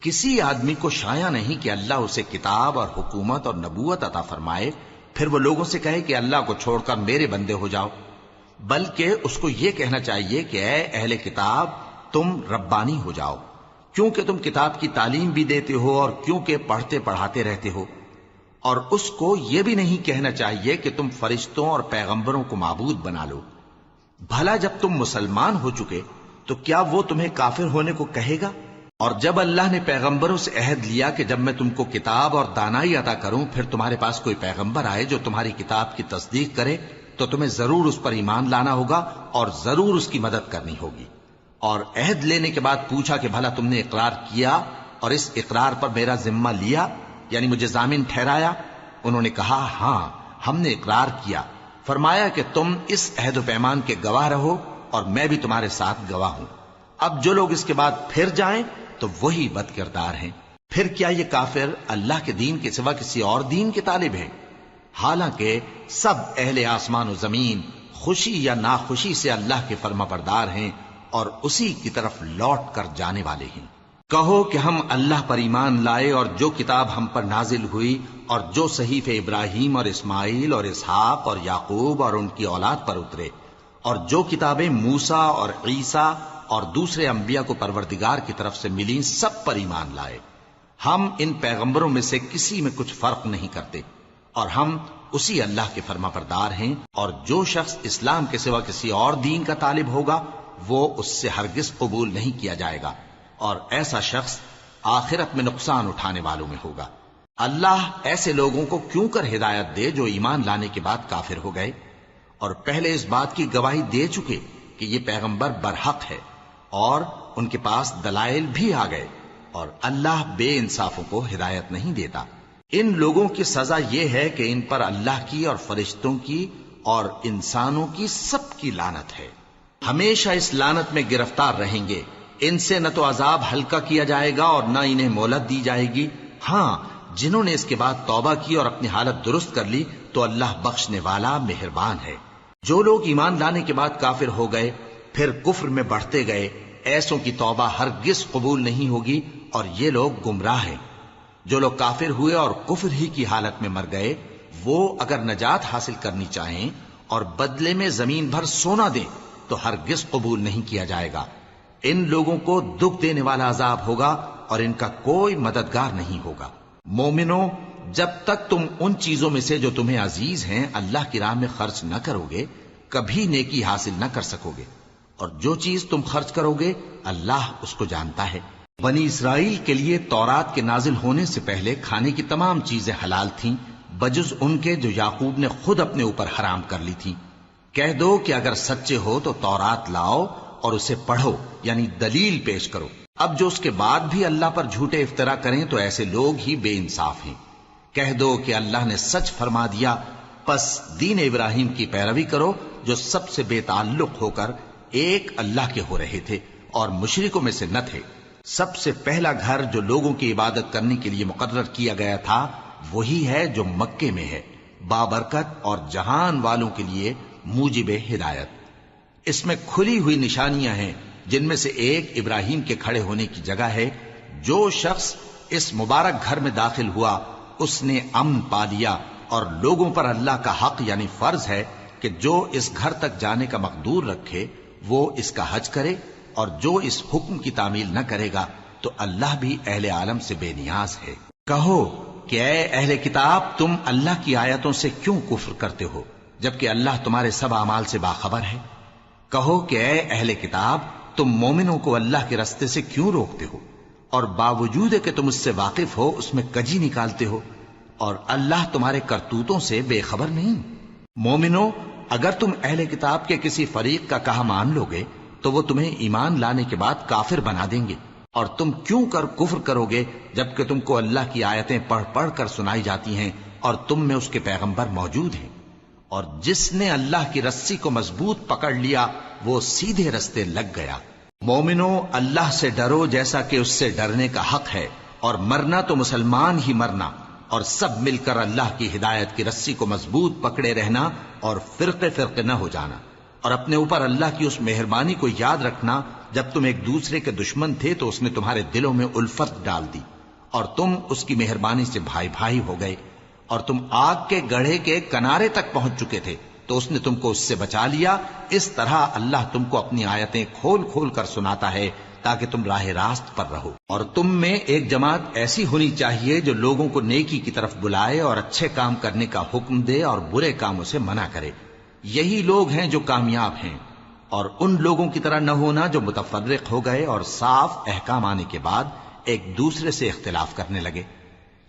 کسی آدمی کو شایع نہیں کہ اللہ اسے کتاب اور حکومت اور نبوت عطا فرمائے پھر وہ لوگوں سے کہے کہ اللہ کو چھوڑ کر میرے بندے ہو جاؤ، بلکہ اس کو یہ کہنا چاہیے کہ اے اہل کتاب، تم ربانی ہو جاؤ، کیونکہ تم کتاب کی تعلیم بھی دیتے ہو اور کیونکہ پڑھتے پڑھاتے رہتے ہو۔ اور اس کو یہ بھی نہیں کہنا چاہیے کہ تم فرشتوں اور پیغمبروں کو معبود بنا لو۔ بھلا جب تم مسلمان ہو چکے تو کیا وہ تمہیں کافر ہونے کو کہے گا؟ اور جب اللہ نے پیغمبروں سے عہد لیا کہ جب میں تم کو کتاب اور دانائی عطا کروں پھر تمہارے پاس کوئی پیغمبر آئے جو تمہاری کتاب کی تصدیق کرے تو تمہیں ضرور اس پر ایمان لانا ہوگا اور ضرور اس کی مدد کرنی ہوگی۔ اور عہد لینے کے بعد پوچھا کہ بھلا تم نے اقرار کیا اور اس اقرار پر میرا ذمہ لیا، یعنی مجھے ضامن ٹھہرایا؟ انہوں نے کہا ہاں، ہم نے اقرار کیا۔ فرمایا کہ تم اس عہد و پیمان کے گواہ رہو اور میں بھی تمہارے ساتھ گواہ ہوں۔ اب جو لوگ اس کے بعد پھر جائیں تو وہی بد کردار ہیں۔ پھر کیا یہ کافر اللہ کے دین کے سوا کسی اور دین کے طالب ہیں؟ حالانکہ سب اہل آسمان و زمین خوشی یا ناخوشی سے اللہ کے فرما بردار ہیں اور اسی کی طرف لوٹ کر جانے والے ہیں۔ کہو کہ ہم اللہ پر ایمان لائے اور جو کتاب ہم پر نازل ہوئی اور جو صحیفے ابراہیم اور اسماعیل اور اسحاق اور یعقوب اور ان کی اولاد پر اترے، اور جو کتابیں موسیٰ اور عیسیٰ اور دوسرے انبیاء کو پروردگار کی طرف سے ملی سب پر ایمان لائے۔ ہم ان پیغمبروں میں سے کسی میں کچھ فرق نہیں کرتے، اور ہم اسی اللہ کے فرما بردار ہیں، اور جو شخص اسلام کے سوا کسی اور دین کا طالب ہوگا وہ اس سے ہرگز قبول نہیں کیا جائے گا، اور ایسا شخص آخرت میں نقصان اٹھانے والوں میں ہوگا۔ اللہ ایسے لوگوں کو کیوں کر ہدایت دے جو ایمان لانے کے بعد کافر ہو گئے اور پہلے اس بات کی گواہی دے چکے کہ یہ پیغمبر برحق ہے اور ان کے پاس دلائل بھی آ گئے، اور اللہ بے انصافوں کو ہدایت نہیں دیتا۔ ان لوگوں کی سزا یہ ہے کہ ان پر اللہ کی اور فرشتوں کی اور انسانوں کی سب کی لعنت ہے، ہمیشہ اس لعنت میں گرفتار رہیں گے۔ ان سے نہ تو عذاب ہلکا کیا جائے گا اور نہ انہیں مہلت دی جائے گی۔ ہاں، جنہوں نے اس کے بعد توبہ کی اور اپنی حالت درست کر لی تو اللہ بخشنے والا مہربان ہے۔ جو لوگ ایمان لانے کے بعد کافر ہو گئے پھر کفر میں بڑھتے گئے، ایسوں کی توبہ ہرگز قبول نہیں ہوگی، اور یہ لوگ گمراہ ہیں۔ جو لوگ کافر ہوئے اور کفر ہی کی حالت میں مر گئے، وہ اگر نجات حاصل کرنی چاہیں اور بدلے میں زمین بھر سونا دیں تو ہرگز قبول نہیں کیا جائے گا۔ ان لوگوں کو دکھ دینے والا عذاب ہوگا اور ان کا کوئی مددگار نہیں ہوگا۔ مومنو، جب تک تم ان چیزوں میں سے جو تمہیں عزیز ہیں اللہ کی راہ میں خرچ نہ کرو گے کبھی نیکی حاصل نہ کر سکو گے، اور جو چیز تم خرچ کرو گے اللہ اس کو جانتا ہے۔ بنی اسرائیل کے لیے تورات کے نازل ہونے سے پہلے کھانے کی تمام چیزیں حلال تھیں بجز ان کے جو یعقوب نے خود اپنے اوپر حرام کر لی تھی۔ کہہ دو کہ اگر سچے ہو تو تورات لاؤ اور اسے پڑھو، یعنی دلیل پیش کرو۔ اب جو اس کے بعد بھی اللہ پر جھوٹے افطرا کریں تو ایسے لوگ ہی بے انصاف ہیں۔ کہہ دو کہ اللہ نے سچ فرما دیا، پس دین ابراہیم کی پیروی کرو جو سب سے بے تعلق ہو کر ایک اللہ کے ہو رہے تھے اور مشرکوں میں سے نہ تھے۔ سب سے پہلا گھر جو لوگوں کی عبادت کرنے کے لیے مقرر کیا گیا تھا وہی ہے جو مکے میں ہے، بابرکت اور جہان والوں کے لیے موجب ہدایت۔ اس میں کھلی ہوئی نشانیاں ہیں، جن میں سے ایک ابراہیم کے کھڑے ہونے کی جگہ ہے۔ جو شخص اس مبارک گھر میں داخل ہوا اس نے امن پا لیا، اور لوگوں پر اللہ کا حق یعنی فرض ہے کہ جو اس گھر تک جانے کا مقدور رکھے وہ اس کا حج کرے، اور جو اس حکم کی تعمیل نہ کرے گا تو اللہ بھی اہل عالم سے بے نیاز ہے۔ کہو کہ اے اہل کتاب، تم اللہ کی آیتوں سے کیوں کفر کرتے ہو جبکہ اللہ تمہارے سب اعمال سے باخبر ہے؟ کہو کہ اے اہل کتاب، تم مومنوں کو اللہ کے رستے سے کیوں روکتے ہو، اور باوجود کہ تم اس سے واقف ہو اس میں کجی نکالتے ہو، اور اللہ تمہارے کرتوتوں سے بے خبر نہیں؟ مومنو، اگر تم اہل کتاب کے کسی فریق کا کہا مان لو گے تو وہ تمہیں ایمان لانے کے بعد کافر بنا دیں گے، اور تم کیوں کر کفر کرو گے جبکہ تم کو اللہ کی آیتیں پڑھ پڑھ کر سنائی جاتی ہیں اور تم میں اس کے پیغمبر موجود ہیں؟ اور جس نے اللہ کی رسی کو مضبوط پکڑ لیا وہ سیدھے رستے لگ گیا۔ مومنو، اللہ سے ڈرو جیسا کہ اس سے ڈرنے کا حق ہے، اور مرنا تو مسلمان ہی مرنا، اور سب مل کر اللہ کی ہدایت کی رسی کو مضبوط پکڑے رہنا اور فرقے فرقے نہ ہو جانا، اور اپنے اوپر اللہ کی اس مہربانی کو یاد رکھنا جب تم ایک دوسرے کے دشمن تھے تو اس نے تمہارے دلوں میں الفت ڈال دی اور تم اس کی مہربانی سے بھائی بھائی ہو گئے، اور تم آگ کے گڑھے کے کنارے تک پہنچ چکے تھے تو اس نے تم کو اس سے بچا لیا۔ اس طرح اللہ تم کو اپنی آیتیں کھول کھول کر سناتا ہے تاکہ تم راہ راست پر رہو۔ اور تم میں ایک جماعت ایسی ہونی چاہیے جو لوگوں کو نیکی کی طرف بلائے اور اچھے کام کرنے کا حکم دے اور برے کاموں سے منع کرے۔ یہی لوگ ہیں جو کامیاب ہیں، اور ان لوگوں کی طرح نہ ہونا جو متفرق ہو گئے اور صاف احکام آنے کے بعد ایک دوسرے سے اختلاف کرنے لگے۔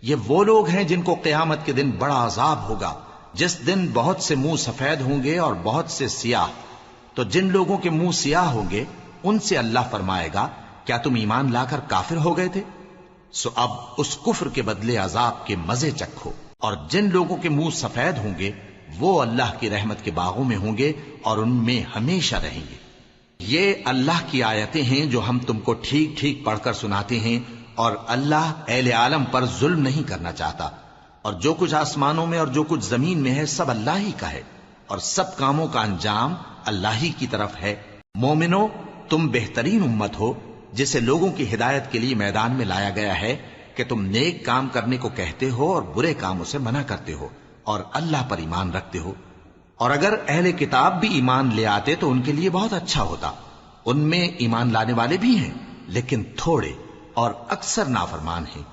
یہ وہ لوگ ہیں جن کو قیامت کے دن بڑا عذاب ہوگا، جس دن بہت سے منہ سفید ہوں گے اور بہت سے سیاہ۔ تو جن لوگوں کے منہ سیاہ ہوں گے ان سے اللہ فرمائے گا، کیا تم ایمان لا کر کافر ہو گئے تھے؟ سو اب اس کفر کے بدلے عذاب کے مزے چکھو۔ اور جن لوگوں کے منہ سفید ہوں گے وہ اللہ کی رحمت کے باغوں میں ہوں گے اور ان میں ہمیشہ رہیں گے۔ یہ اللہ کی آیتیں ہیں جو ہم تم کو ٹھیک ٹھیک پڑھ کر سناتے ہیں، اور اللہ اہل عالم پر ظلم نہیں کرنا چاہتا، اور جو کچھ آسمانوں میں اور جو کچھ زمین میں ہے سب اللہ ہی کا ہے، اور سب کاموں کا انجام اللہ ہی کی طرف ہے۔ مومنو، تم بہترین امت ہو جسے لوگوں کی ہدایت کے لیے میدان میں لایا گیا ہے کہ تم نیک کام کرنے کو کہتے ہو اور برے کاموں سے منع کرتے ہو اور اللہ پر ایمان رکھتے ہو۔ اور اگر اہل کتاب بھی ایمان لے آتے تو ان کے لیے بہت اچھا ہوتا، ان میں ایمان لانے والے بھی ہیں لیکن تھوڑے اور اکثر نافرمان ہیں۔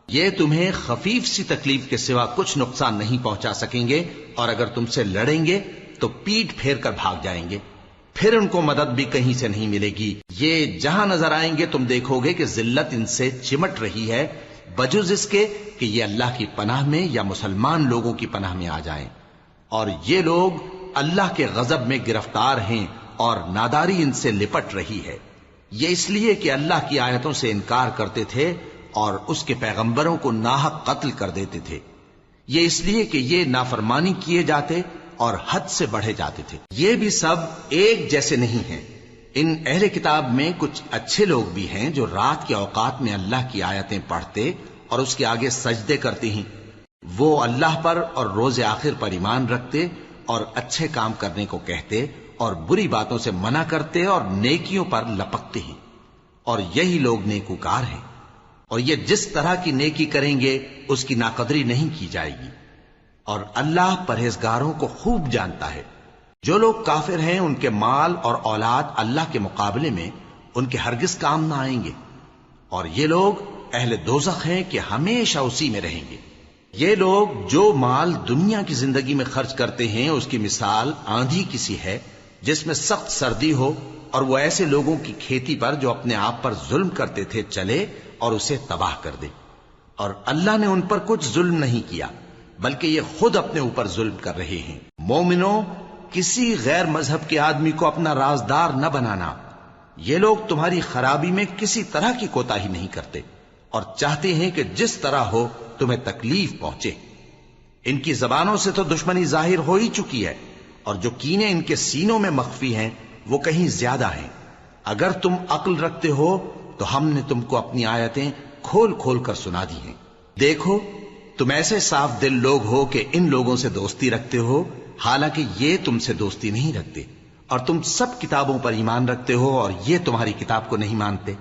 یہ تمہیں خفیف سی تکلیف کے سوا کچھ نقصان نہیں پہنچا سکیں گے، اور اگر تم سے لڑیں گے تو پیٹ پھیر کر بھاگ جائیں گے، پھر ان کو مدد بھی کہیں سے نہیں ملے گی۔ یہ جہاں نظر آئیں گے تم دیکھو گے کہ ذلت ان سے چمٹ رہی ہے، بجز اس کے کہ یہ اللہ کی پناہ میں یا مسلمان لوگوں کی پناہ میں آ جائیں، اور یہ لوگ اللہ کے غضب میں گرفتار ہیں اور ناداری ان سے لپٹ رہی ہے۔ یہ اس لیے کہ اللہ کی آیتوں سے انکار کرتے تھے اور اس کے پیغمبروں کو ناحق قتل کر دیتے تھے۔ یہ اس لیے کہ یہ نافرمانی کیے جاتے اور حد سے بڑھے جاتے تھے۔ یہ بھی سب ایک جیسے نہیں ہیں۔ ان اہل کتاب میں کچھ اچھے لوگ بھی ہیں جو رات کے اوقات میں اللہ کی آیتیں پڑھتے اور اس کے آگے سجدے کرتے ہیں۔ وہ اللہ پر اور روز آخر پر ایمان رکھتے اور اچھے کام کرنے کو کہتے اور بری باتوں سے منع کرتے اور نیکیوں پر لپکتے ہیں، اور یہی لوگ نیکوکار ہیں۔ اور یہ جس طرح کی نیکی کریں گے اس کی ناقدری نہیں کی جائے گی، اور اللہ پرہیزگاروں کو خوب جانتا ہے۔ جو لوگ کافر ہیں ان کے مال اور اولاد اللہ کے مقابلے میں ان کے ہرگز کام نہ آئیں گے، اور یہ لوگ اہل دوزخ ہیں کہ ہمیشہ اسی میں رہیں گے۔ یہ لوگ جو مال دنیا کی زندگی میں خرچ کرتے ہیں اس کی مثال آندھی کسی ہے جس میں سخت سردی ہو، اور وہ ایسے لوگوں کی کھیتی پر جو اپنے آپ پر ظلم کرتے تھے چلے اور اسے تباہ کر دے۔ اور اللہ نے ان پر کچھ ظلم نہیں کیا بلکہ یہ خود اپنے اوپر ظلم کر رہے ہیں۔ مومنوں، کسی غیر مذہب کے آدمی کو اپنا رازدار نہ بنانا۔ یہ لوگ تمہاری خرابی میں کسی طرح کی کوتاہی نہیں کرتے اور چاہتے ہیں کہ جس طرح ہو تمہیں تکلیف پہنچے۔ ان کی زبانوں سے تو دشمنی ظاہر ہو ہی چکی ہے، اور جو کینے ان کے سینوں میں مخفی ہیں وہ کہیں زیادہ ہیں۔ اگر تم عقل رکھتے ہو تو ہم نے تم کو اپنی آیتیں کھول کھول کر سنا دی ہیں۔ دیکھو، تم ایسے صاف دل لوگ ہو کہ ان لوگوں سے دوستی رکھتے ہو، حالانکہ یہ تم سے دوستی نہیں رکھتے، اور تم سب کتابوں پر ایمان رکھتے ہو اور یہ تمہاری کتاب کو نہیں مانتے،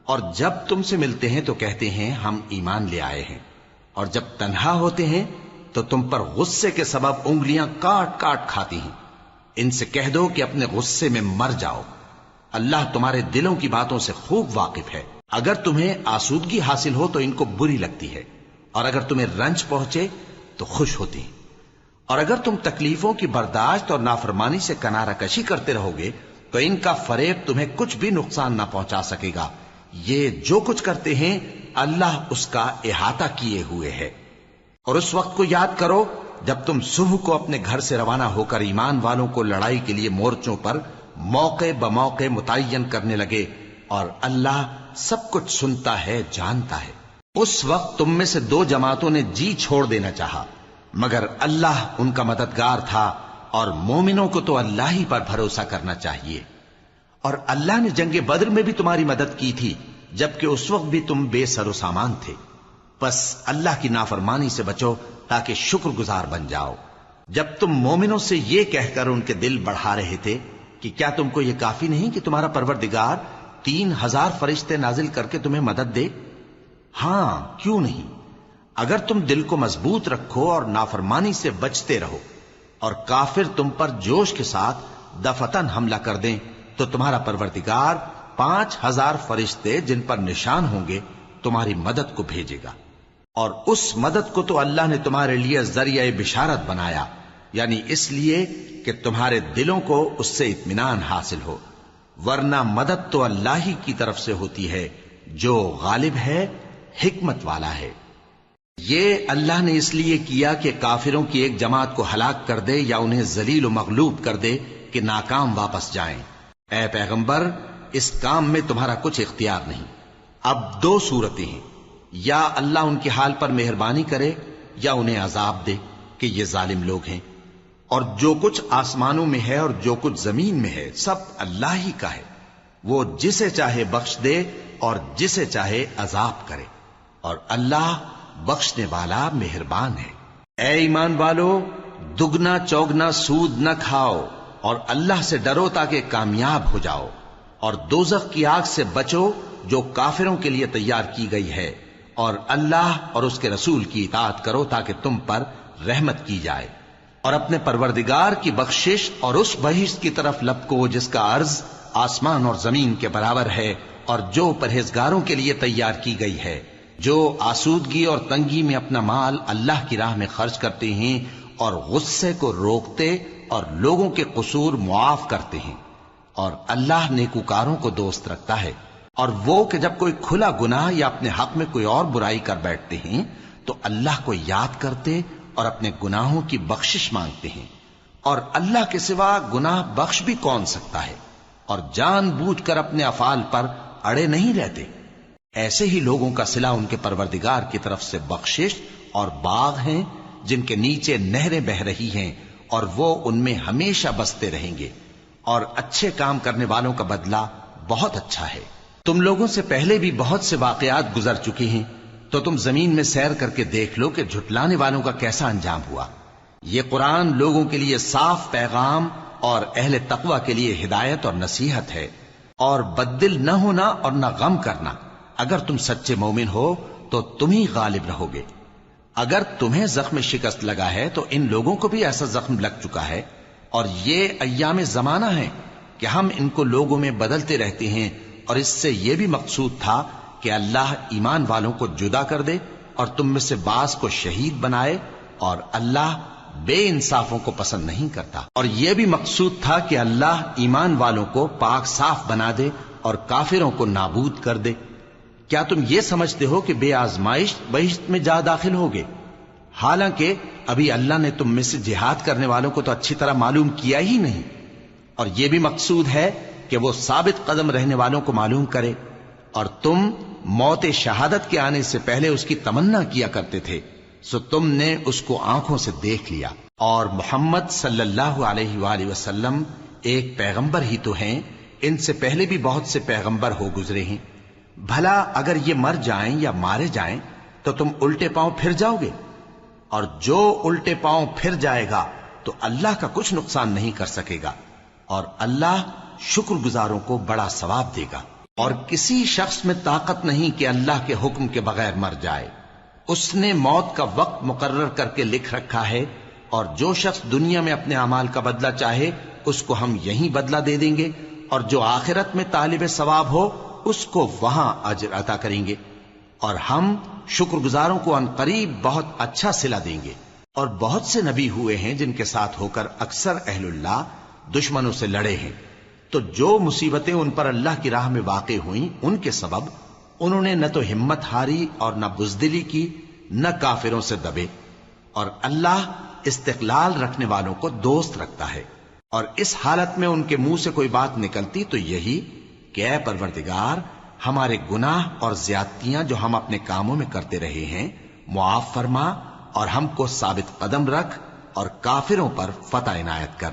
اور جب تم سے ملتے ہیں تو کہتے ہیں ہم ایمان لے آئے ہیں، اور جب تنہا ہوتے ہیں تو تم پر غصے کے سبب انگلیاں کاٹ کاٹ کھاتی ہیں۔ ان سے کہہ دو کہ اپنے غصے میں مر جاؤ، اللہ تمہارے دلوں کی باتوں سے خوب واقف ہے۔ اگر تمہیں آسودگی حاصل ہو تو ان کو بری لگتی ہے، اور اگر تمہیں رنج پہنچے تو خوش ہوتی ہیں، اور اگر تم تکلیفوں کی برداشت اور نافرمانی سے کنارہ کشی کرتے رہو گے تو ان کا فریب تمہیں کچھ بھی نقصان نہ پہنچا سکے گا۔ یہ جو کچھ کرتے ہیں اللہ اس کا احاطہ کیے ہوئے ہے۔ اور اس وقت کو یاد کرو جب تم صبح کو اپنے گھر سے روانہ ہو کر ایمان والوں کو لڑائی کے لیے مورچوں پر موقع بموقع متعین کرنے لگے، اور اللہ سب کچھ سنتا ہے، جانتا ہے۔ اس وقت تم میں سے دو جماعتوں نے جی چھوڑ دینا چاہا، مگر اللہ ان کا مددگار تھا، اور مومنوں کو تو اللہ ہی پر بھروسہ کرنا چاہیے۔ اور اللہ نے جنگ بدر میں بھی تمہاری مدد کی تھی جبکہ اس وقت بھی تم بے سر و سامان تھے۔ بس اللہ کی نافرمانی سے بچو تاکہ شکر گزار بن جاؤ۔ جب تم مومنوں سے یہ کہہ کر ان کے دل بڑھا رہے تھے کہ کیا تم کو یہ کافی نہیں کہ تمہارا پروردگار 3000 فرشتے نازل کر کے تمہیں مدد دے؟ ہاں، کیوں نہیں؟ اگر تم دل کو مضبوط رکھو اور نافرمانی سے بچتے رہو، اور کافر تم پر جوش کے ساتھ دفتن حملہ کر دیں تو تمہارا پروردگار 5000 فرشتے جن پر نشان ہوں گے تمہاری مدد کو بھیجے گا۔ اور اس مدد کو تو اللہ نے تمہارے لیے ذریعہ بشارت بنایا، یعنی اس لیے کہ تمہارے دلوں کو اس سے اطمینان حاصل ہو، ورنہ مدد تو اللہ ہی کی طرف سے ہوتی ہے جو غالب ہے، حکمت والا ہے۔ یہ اللہ نے اس لیے کیا کہ کافروں کی ایک جماعت کو ہلاک کر دے یا انہیں ذلیل و مغلوب کر دے کہ ناکام واپس جائیں۔ اے پیغمبر، اس کام میں تمہارا کچھ اختیار نہیں۔ اب دو صورتیں ہیں، یا اللہ ان کے حال پر مہربانی کرے یا انہیں عذاب دے کہ یہ ظالم لوگ ہیں۔ اور جو کچھ آسمانوں میں ہے اور جو کچھ زمین میں ہے سب اللہ ہی کا ہے، وہ جسے چاہے بخش دے اور جسے چاہے عذاب کرے، اور اللہ بخشنے والا مہربان ہے۔ اے ایمان والو، دگنا چوگنا سود نہ کھاؤ اور اللہ سے ڈرو تاکہ کامیاب ہو جاؤ، اور دوزخ کی آگ سے بچو جو کافروں کے لیے تیار کی گئی ہے، اور اللہ اور اس کے رسول کی اطاعت کرو تاکہ تم پر رحمت کی جائے، اور اپنے پروردگار کی بخشش اور اس بہشت کی طرف لپکو جس کا عرض آسمان اور زمین کے برابر ہے اور جو پرہیزگاروں کے لیے تیار کی گئی ہے، جو آسودگی اور تنگی میں اپنا مال اللہ کی راہ میں خرچ کرتے ہیں اور غصے کو روکتے اور لوگوں کے قصور معاف کرتے ہیں، اور اللہ نیکوکاروں کو دوست رکھتا ہے۔ اور وہ کہ جب کوئی کھلا گناہ یا اپنے حق میں کوئی اور برائی کر بیٹھتے ہیں تو اللہ کو یاد کرتے اور اپنے گناہوں کی بخشش مانگتے ہیں، اور اللہ کے سوا گناہ بخش بھی کون سکتا ہے، اور جان بوجھ کر اپنے افعال پر اڑے نہیں رہتے۔ ایسے ہی لوگوں کا صلہ ان کے پروردگار کی طرف سے بخشش اور باغ ہیں جن کے نیچے نہریں بہ رہی ہیں، اور وہ ان میں ہمیشہ بستے رہیں گے، اور اچھے کام کرنے والوں کا بدلہ بہت اچھا ہے۔ تم لوگوں سے پہلے بھی بہت سے واقعات گزر چکے ہیں، تو تم زمین میں سیر کر کے دیکھ لو کہ جھٹلانے والوں کا کیسا انجام ہوا۔ یہ قرآن لوگوں کے لیے صاف پیغام اور اہل تقوی کے لیے ہدایت اور نصیحت ہے، اور بددل نہ ہونا اور نہ غم کرنا۔ اگر تم سچے مومن ہو تو تم ہی غالب رہو گے۔ اگر تمہیں زخم شکست لگا ہے تو ان لوگوں کو بھی ایسا زخم لگ چکا ہے، اور یہ ایام زمانہ ہے کہ ہم ان کو لوگوں میں بدلتے رہتے ہیں، اور اس سے یہ بھی مقصود تھا کہ اللہ ایمان والوں کو جدا کر دے اور تم میں سے بعض کو شہید بنائے، اور اللہ بے انصافوں کو پسند نہیں کرتا۔ اور یہ بھی مقصود تھا کہ اللہ ایمان والوں کو پاک صاف بنا دے اور کافروں کو نابود کر دے۔ کیا تم یہ سمجھتے ہو کہ بے آزمائش بہشت میں جا داخل ہوگے؟ حالانکہ ابھی اللہ نے تم میں سے جہاد کرنے والوں کو تو اچھی طرح معلوم کیا ہی نہیں، اور یہ بھی مقصود ہے کہ وہ ثابت قدم رہنے والوں کو معلوم کرے، اور تم موت شہادت کے آنے سے پہلے اس کی تمنا کیا کرتے تھے، سو تم نے اس کو آنکھوں سے دیکھ لیا۔ اور محمد صلی اللہ علیہ وآلہ وسلم ایک پیغمبر ہی تو ہیں، ان سے پہلے بھی بہت سے پیغمبر ہو گزرے ہیں۔ بھلا اگر یہ مر جائیں یا مارے جائیں تو تم الٹے پاؤں پھر جاؤ گے؟ اور جو الٹے پاؤں پھر جائے گا تو اللہ کا کچھ نقصان نہیں کر سکے گا، اور اللہ شکر گزاروں کو بڑا ثواب دے گا۔ اور کسی شخص میں طاقت نہیں کہ اللہ کے حکم کے بغیر مر جائے، اس نے موت کا وقت مقرر کر کے لکھ رکھا ہے، اور جو شخص دنیا میں اپنے اعمال کا بدلہ چاہے اس کو ہم یہیں بدلہ دے دیں گے، اور جو آخرت میں طالب ثواب ہو اس کو وہاں اجر عطا کریں گے، اور ہم شکر گزاروں کو ان قریب بہت اچھا صلہ دیں گے۔ اور بہت سے نبی ہوئے ہیں جن کے ساتھ ہو کر اکثر اہل اللہ دشمنوں سے لڑے ہیں، تو جو مصیبتیں ان پر اللہ کی راہ میں واقع ہوئیں ان کے سبب انہوں نے نہ تو ہمت ہاری اور نہ بزدلی کی، نہ کافروں سے دبے، اور اللہ استقلال رکھنے والوں کو دوست رکھتا ہے۔ اور اس حالت میں ان کے منہ سے کوئی بات نکلتی تو یہی کہ اے پروردگار، ہمارے گناہ اور زیادتیاں جو ہم اپنے کاموں میں کرتے رہے ہیں معاف فرما، اور ہم کو ثابت قدم رکھ اور کافروں پر فتح عنایت کر۔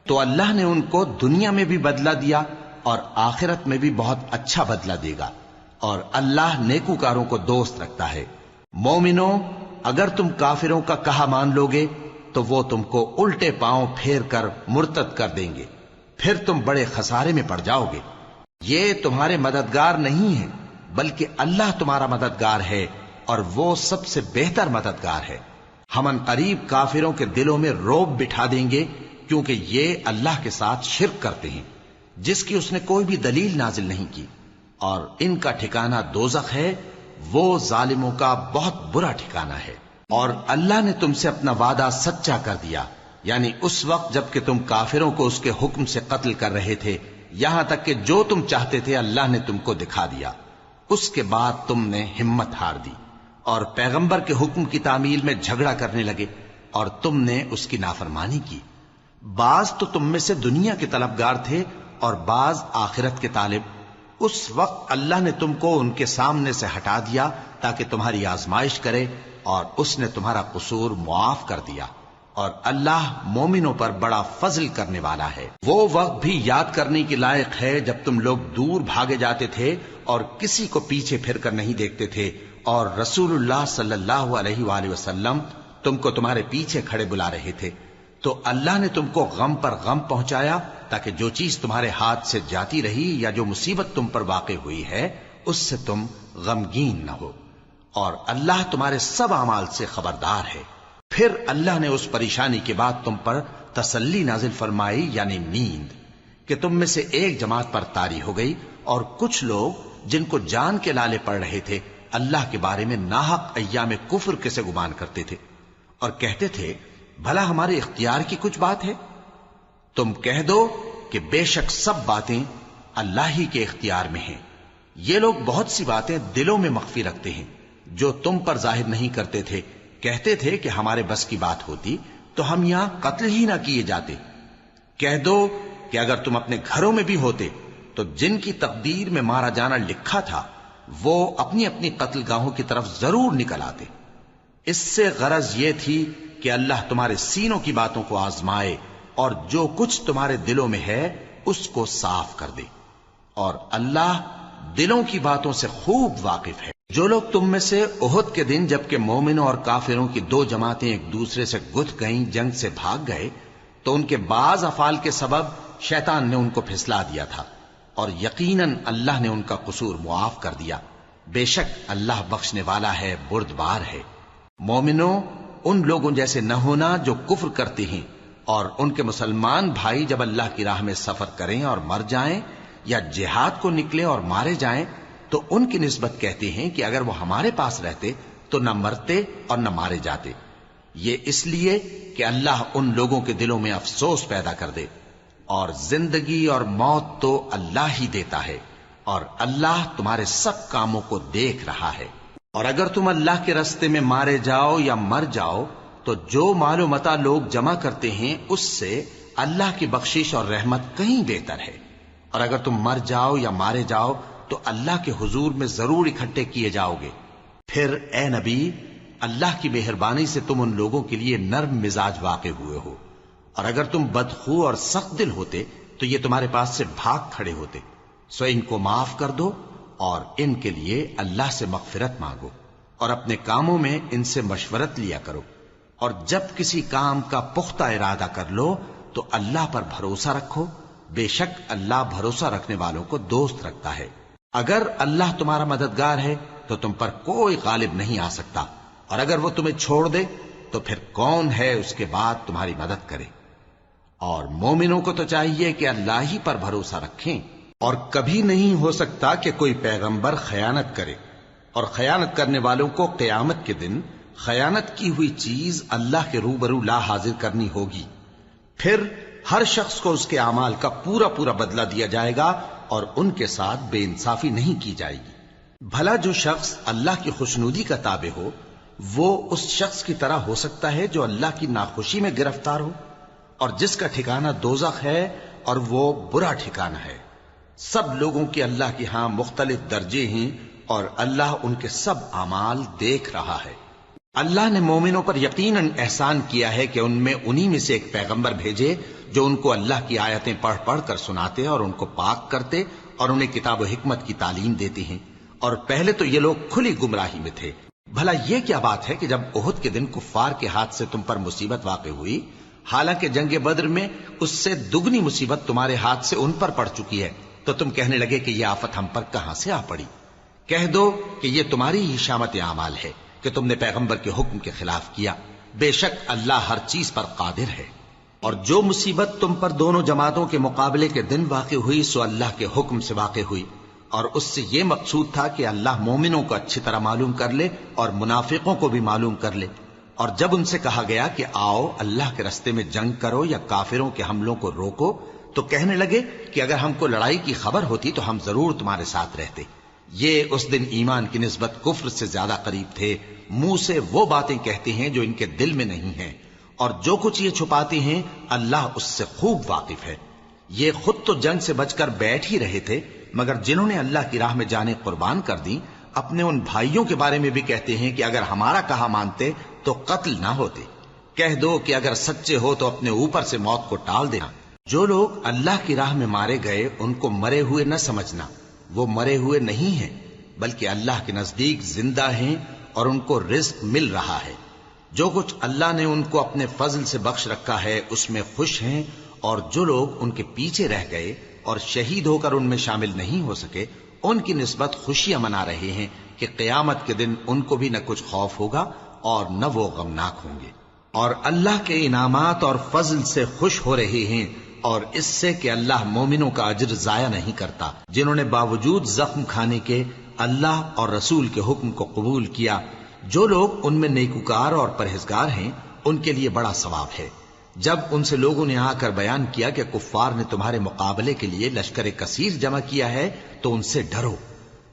تو اللہ نے ان کو دنیا میں بھی بدلہ دیا اور آخرت میں بھی بہت اچھا بدلہ دے گا، اور اللہ نیکوکاروں کو دوست رکھتا ہے۔ مومنوں، اگر تم کافروں کا کہا مان لوگے تو وہ تم کو الٹے پاؤں پھیر کر مرتد کر دیں گے، پھر تم بڑے خسارے میں پڑ جاؤ گے۔ یہ تمہارے مددگار نہیں ہیں بلکہ اللہ تمہارا مددگار ہے، اور وہ سب سے بہتر مددگار ہے۔ ہم ان قریب کافروں کے دلوں میں رعب بٹھا دیں گے، کیونکہ یہ اللہ کے ساتھ شرک کرتے ہیں جس کی اس نے کوئی بھی دلیل نازل نہیں کی، اور ان کا ٹھکانہ دوزخ ہے، وہ ظالموں کا بہت برا ٹھکانہ ہے۔ اور اللہ نے تم سے اپنا وعدہ سچا کر دیا، یعنی اس وقت جب کہ تم کافروں کو اس کے حکم سے قتل کر رہے تھے، یہاں تک کہ جو تم چاہتے تھے اللہ نے تم کو دکھا دیا، اس کے بعد تم نے ہمت ہار دی اور پیغمبر کے حکم کی تعمیل میں جھگڑا کرنے لگے، اور تم نے اس کی نافرمانی کی۔ بعض تو تم میں سے دنیا کے طلبگار تھے اور بعض آخرت کے طالب۔ اس وقت اللہ نے تم کو ان کے سامنے سے ہٹا دیا تاکہ تمہاری آزمائش کرے، اور اس نے تمہارا قصور معاف کر دیا، اور اللہ مومنوں پر بڑا فضل کرنے والا ہے۔ وہ وقت بھی یاد کرنے کے لائق ہے جب تم لوگ دور بھاگے جاتے تھے اور کسی کو پیچھے پھر کر نہیں دیکھتے تھے، اور رسول اللہ صلی اللہ علیہ وآلہ وسلم تم کو تمہارے پیچھے کھڑے بلا رہے تھے، تو اللہ نے تم کو غم پر غم پہنچایا تاکہ جو چیز تمہارے ہاتھ سے جاتی رہی یا جو مصیبت تم پر واقع ہوئی ہے اس سے تم غمگین نہ ہو، اور اللہ تمہارے سب اعمال سے خبردار ہے۔ پھر اللہ نے اس پریشانی کے بعد تم پر تسلی نازل فرمائی، یعنی نیند، کہ تم میں سے ایک جماعت پر طاری ہو گئی اور کچھ لوگ جن کو جان کے لالے پڑ رہے تھے اللہ کے بارے میں ناحق ایام کفر کے سے گمان کرتے تھے اور کہتے تھے بھلا ہمارے اختیار کی کچھ بات ہے؟ تم کہہ دو کہ بے شک سب باتیں اللہ ہی کے اختیار میں ہیں۔ یہ لوگ بہت سی باتیں دلوں میں مخفی رکھتے ہیں جو تم پر ظاہر نہیں کرتے تھے، کہتے تھے کہ ہمارے بس کی بات ہوتی تو ہم یہاں قتل ہی نہ کیے جاتے۔ کہہ دو کہ اگر تم اپنے گھروں میں بھی ہوتے تو جن کی تقدیر میں مارا جانا لکھا تھا وہ اپنی اپنی قتل گاہوں کی طرف ضرور نکل آتے۔ اس سے غرض یہ تھی کہ اللہ تمہارے سینوں کی باتوں کو آزمائے اور جو کچھ تمہارے دلوں میں ہے اس کو صاف کر دے، اور اللہ دلوں کی باتوں سے خوب واقف ہے۔ جو لوگ تم میں سے احد کے دن جبکہ مومنوں اور کافروں کی دو جماعتیں ایک دوسرے سے گتھ گئیں جنگ سے بھاگ گئے تو ان کے بعض افعال کے سبب شیطان نے ان کو پھسلا دیا تھا، اور یقیناً اللہ نے ان کا قصور معاف کر دیا۔ بے شک اللہ بخشنے والا ہے، بردبار ہے۔ مومنوں، ان لوگوں جیسے نہ ہونا جو کفر کرتے ہیں اور ان کے مسلمان بھائی جب اللہ کی راہ میں سفر کریں اور مر جائیں یا جہاد کو نکلے اور مارے جائیں تو ان کی نسبت کہتے ہیں کہ اگر وہ ہمارے پاس رہتے تو نہ مرتے اور نہ مارے جاتے، یہ اس لیے کہ اللہ ان لوگوں کے دلوں میں افسوس پیدا کر دے۔ اور زندگی اور موت تو اللہ ہی دیتا ہے، اور اللہ تمہارے سب کاموں کو دیکھ رہا ہے۔ اور اگر تم اللہ کے راستے میں مارے جاؤ یا مر جاؤ تو جو مال و متاع لوگ جمع کرتے ہیں اس سے اللہ کی بخشش اور رحمت کہیں بہتر ہے، اور اگر تم مر جاؤ یا مارے جاؤ تو اللہ کے حضور میں ضرور اکٹھے کیے جاؤ گے۔ پھر اے نبی، اللہ کی مہربانی سے تم ان لوگوں کے لیے نرم مزاج واقع ہوئے ہو، اور اگر تم بدخو اور سخت دل ہوتے تو یہ تمہارے پاس سے بھاگ کھڑے ہوتے، سو ان کو معاف کر دو اور ان کے لیے اللہ سے مغفرت مانگو، اور اپنے کاموں میں ان سے مشورت لیا کرو، اور جب کسی کام کا پختہ ارادہ کر لو تو اللہ پر بھروسہ رکھو، بے شک اللہ بھروسہ رکھنے والوں کو دوست رکھتا ہے۔ اگر اللہ تمہارا مددگار ہے تو تم پر کوئی غالب نہیں آ سکتا، اور اگر وہ تمہیں چھوڑ دے تو پھر کون ہے اس کے بعد تمہاری مدد کرے؟ اور مومنوں کو تو چاہیے کہ اللہ ہی پر بھروسہ رکھیں، اور کبھی نہیں ہو سکتا کہ کوئی پیغمبر خیانت کرے، اور خیانت کرنے والوں کو قیامت کے دن خیانت کی ہوئی چیز اللہ کے روبرو لا حاضر کرنی ہوگی، پھر ہر شخص کو اس کے اعمال کا پورا پورا بدلہ دیا جائے گا اور ان کے ساتھ بے انصافی نہیں کی جائے گی۔ بھلا جو شخص اللہ کی خوشنودی کا تابع ہو وہ اس شخص کی طرح ہو سکتا ہے جو اللہ کی ناخوشی میں گرفتار ہو، اور جس کا ٹھکانہ دوزخ ہے اور وہ برا ٹھکانہ ہے۔ سب لوگوں کے اللہ کے ہاں مختلف درجے ہیں اور اللہ ان کے سب اعمال دیکھ رہا ہے۔ اللہ نے مومنوں پر یقیناً احسان کیا ہے کہ ان میں انہی میں سے ایک پیغمبر بھیجے جو ان کو اللہ کی آیتیں پڑھ پڑھ کر سناتے اور ان کو پاک کرتے اور انہیں کتاب و حکمت کی تعلیم دیتے ہیں، اور پہلے تو یہ لوگ کھلی گمراہی میں تھے۔ بھلا یہ کیا بات ہے کہ جب احد کے دن کفار کے ہاتھ سے تم پر مصیبت واقع ہوئی، حالانکہ جنگ بدر میں اس سے دگنی مصیبت تمہارے ہاتھ سے ان پر پڑ چکی ہے، تو تم کہنے لگے کہ یہ آفت ہم پر کہاں سے آ پڑی؟ کہہ دو کہ یہ تمہاری ہی شامت اعمال ہے کہ تم نے پیغمبر کے حکم کے خلاف کیا، بے شک اللہ ہر چیز پر قادر ہے۔ اور جو مصیبت تم پر دونوں جماعتوں کے مقابلے کے دن واقع ہوئی سو اللہ کے حکم سے واقع ہوئی، اور اس سے یہ مقصود تھا کہ اللہ مومنوں کو اچھی طرح معلوم کر لے اور منافقوں کو بھی معلوم کر لے۔ اور جب ان سے کہا گیا کہ آؤ اللہ کے راستے میں جنگ کرو یا کافروں کے حملوں کو روکو، تو کہنے لگے کہ اگر ہم کو لڑائی کی خبر ہوتی تو ہم ضرور تمہارے ساتھ رہتے۔ یہ اس دن ایمان کی نسبت کفر سے زیادہ قریب تھے، منہ سے وہ باتیں کہتے ہیں جو ان کے دل میں نہیں ہیں، اور جو کچھ یہ چھپاتے ہیں اللہ اس سے خوب واقف ہے۔ یہ خود تو جنگ سے بچ کر بیٹھ ہی رہے تھے، مگر جنہوں نے اللہ کی راہ میں جانیں قربان کر دی اپنے ان بھائیوں کے بارے میں بھی کہتے ہیں کہ اگر ہمارا کہا مانتے تو قتل نہ ہوتے۔ کہہ دو کہ اگر سچے ہو تو اپنے اوپر سے موت کو ٹال دینا۔ جو لوگ اللہ کی راہ میں مارے گئے ان کو مرے ہوئے نہ سمجھنا، وہ مرے ہوئے نہیں ہیں بلکہ اللہ کے نزدیک زندہ ہیں اور ان کو رزق مل رہا ہے۔ جو کچھ اللہ نے ان کو اپنے فضل سے بخش رکھا ہے اس میں خوش ہیں، اور جو لوگ ان کے پیچھے رہ گئے اور شہید ہو کر ان میں شامل نہیں ہو سکے ان کی نسبت خوشیاں منا رہے ہیں کہ قیامت کے دن ان کو بھی نہ کچھ خوف ہوگا اور نہ وہ غمناک ہوں گے، اور اللہ کے انعامات اور فضل سے خوش ہو رہے ہیں اور اس سے کہ اللہ مومنوں کا اجر ضائع نہیں کرتا جنہوں نے باوجود زخم کھانے کے اللہ اور رسول کے حکم کو قبول کیا۔ جو لوگ ان میں نیکوکار اور پرہیزگار ہیں ان کے لیے بڑا ثواب ہے۔ جب ان سے لوگوں نے آ کر بیان کیا کہ کفار نے تمہارے مقابلے کے لیے لشکر کثیر جمع کیا ہے تو ان سے ڈرو،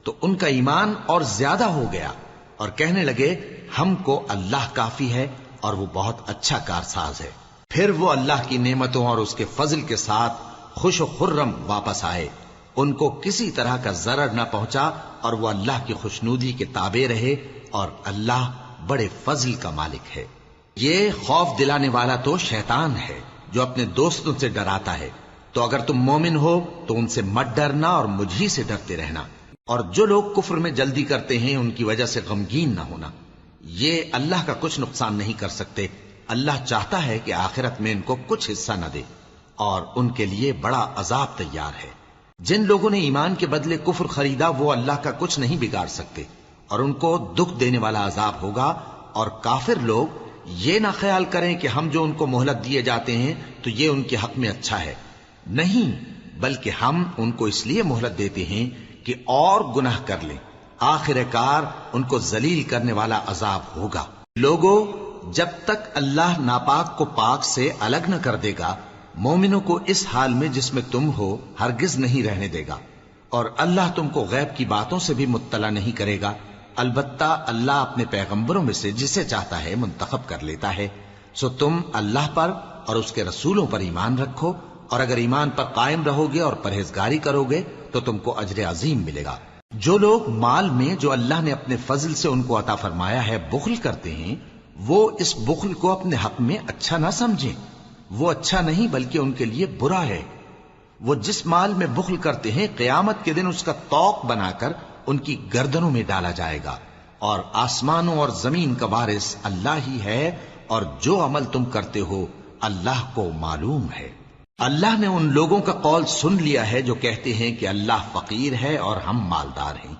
تو ان کا ایمان اور زیادہ ہو گیا اور کہنے لگے ہم کو اللہ کافی ہے اور وہ بہت اچھا کارساز ہے۔ پھر وہ اللہ کی نعمتوں اور اس کے فضل کے ساتھ خوش و خرم واپس آئے، ان کو کسی طرح کا ضرر نہ پہنچا اور وہ اللہ کی خوشنودی کے تابع رہے، اور اللہ بڑے فضل کا مالک ہے۔ یہ خوف دلانے والا تو شیطان ہے جو اپنے دوستوں سے ڈراتا ہے، تو اگر تم مومن ہو تو ان سے مت ڈرنا اور مجھ ہی سے ڈرتے رہنا، اور جو لوگ کفر میں جلدی کرتے ہیں ان کی وجہ سے غمگین نہ ہونا، یہ اللہ کا کچھ نقصان نہیں کر سکتے۔ اللہ چاہتا ہے کہ آخرت میں ان کو کچھ حصہ نہ دے، اور ان کے لیے بڑا عذاب تیار ہے۔ جن لوگوں نے ایمان کے بدلے کفر خریدا وہ اللہ کا کچھ نہیں بگاڑ سکتے، اور ان کو دکھ دینے والا عذاب ہوگا۔ اور کافر لوگ یہ نہ خیال کریں کہ ہم جو ان کو مہلت دیے جاتے ہیں تو یہ ان کے حق میں اچھا ہے، نہیں، بلکہ ہم ان کو اس لیے مہلت دیتے ہیں کہ اور گناہ کر لیں، آخر کار ان کو ذلیل کرنے والا عذاب ہوگا۔ لوگوں، جب تک اللہ ناپاک کو پاک سے الگ نہ کر دے گا، مومنوں کو اس حال میں جس میں تم ہو ہرگز نہیں رہنے دے گا، اور اللہ تم کو غیب کی باتوں سے بھی مطلع نہیں کرے گا۔ البتہ اللہ اپنے پیغمبروں میں سے جسے چاہتا ہے منتخب کر لیتا ہے۔ سو تم اللہ پر اور اس کے رسولوں پر ایمان رکھو، اور اگر ایمان پر قائم رہو گے اور پرہیزگاری کرو گے تو تم کو اجر عظیم ملے گا۔ جو لوگ مال میں جو اللہ نے اپنے فضل سے ان کو عطا فرمایا ہے بخل کرتے ہیں، وہ اس بخل کو اپنے حق میں اچھا نہ سمجھیں، وہ اچھا نہیں بلکہ ان کے لیے برا ہے۔ وہ جس مال میں بخل کرتے ہیں قیامت کے دن اس کا طوق بنا کر ان کی گردنوں میں ڈالا جائے گا، اور آسمانوں اور زمین کا وارث اللہ ہی ہے، اور جو عمل تم کرتے ہو اللہ کو معلوم ہے۔ اللہ نے ان لوگوں کا قول سن لیا ہے جو کہتے ہیں کہ اللہ فقیر ہے اور ہم مالدار ہیں۔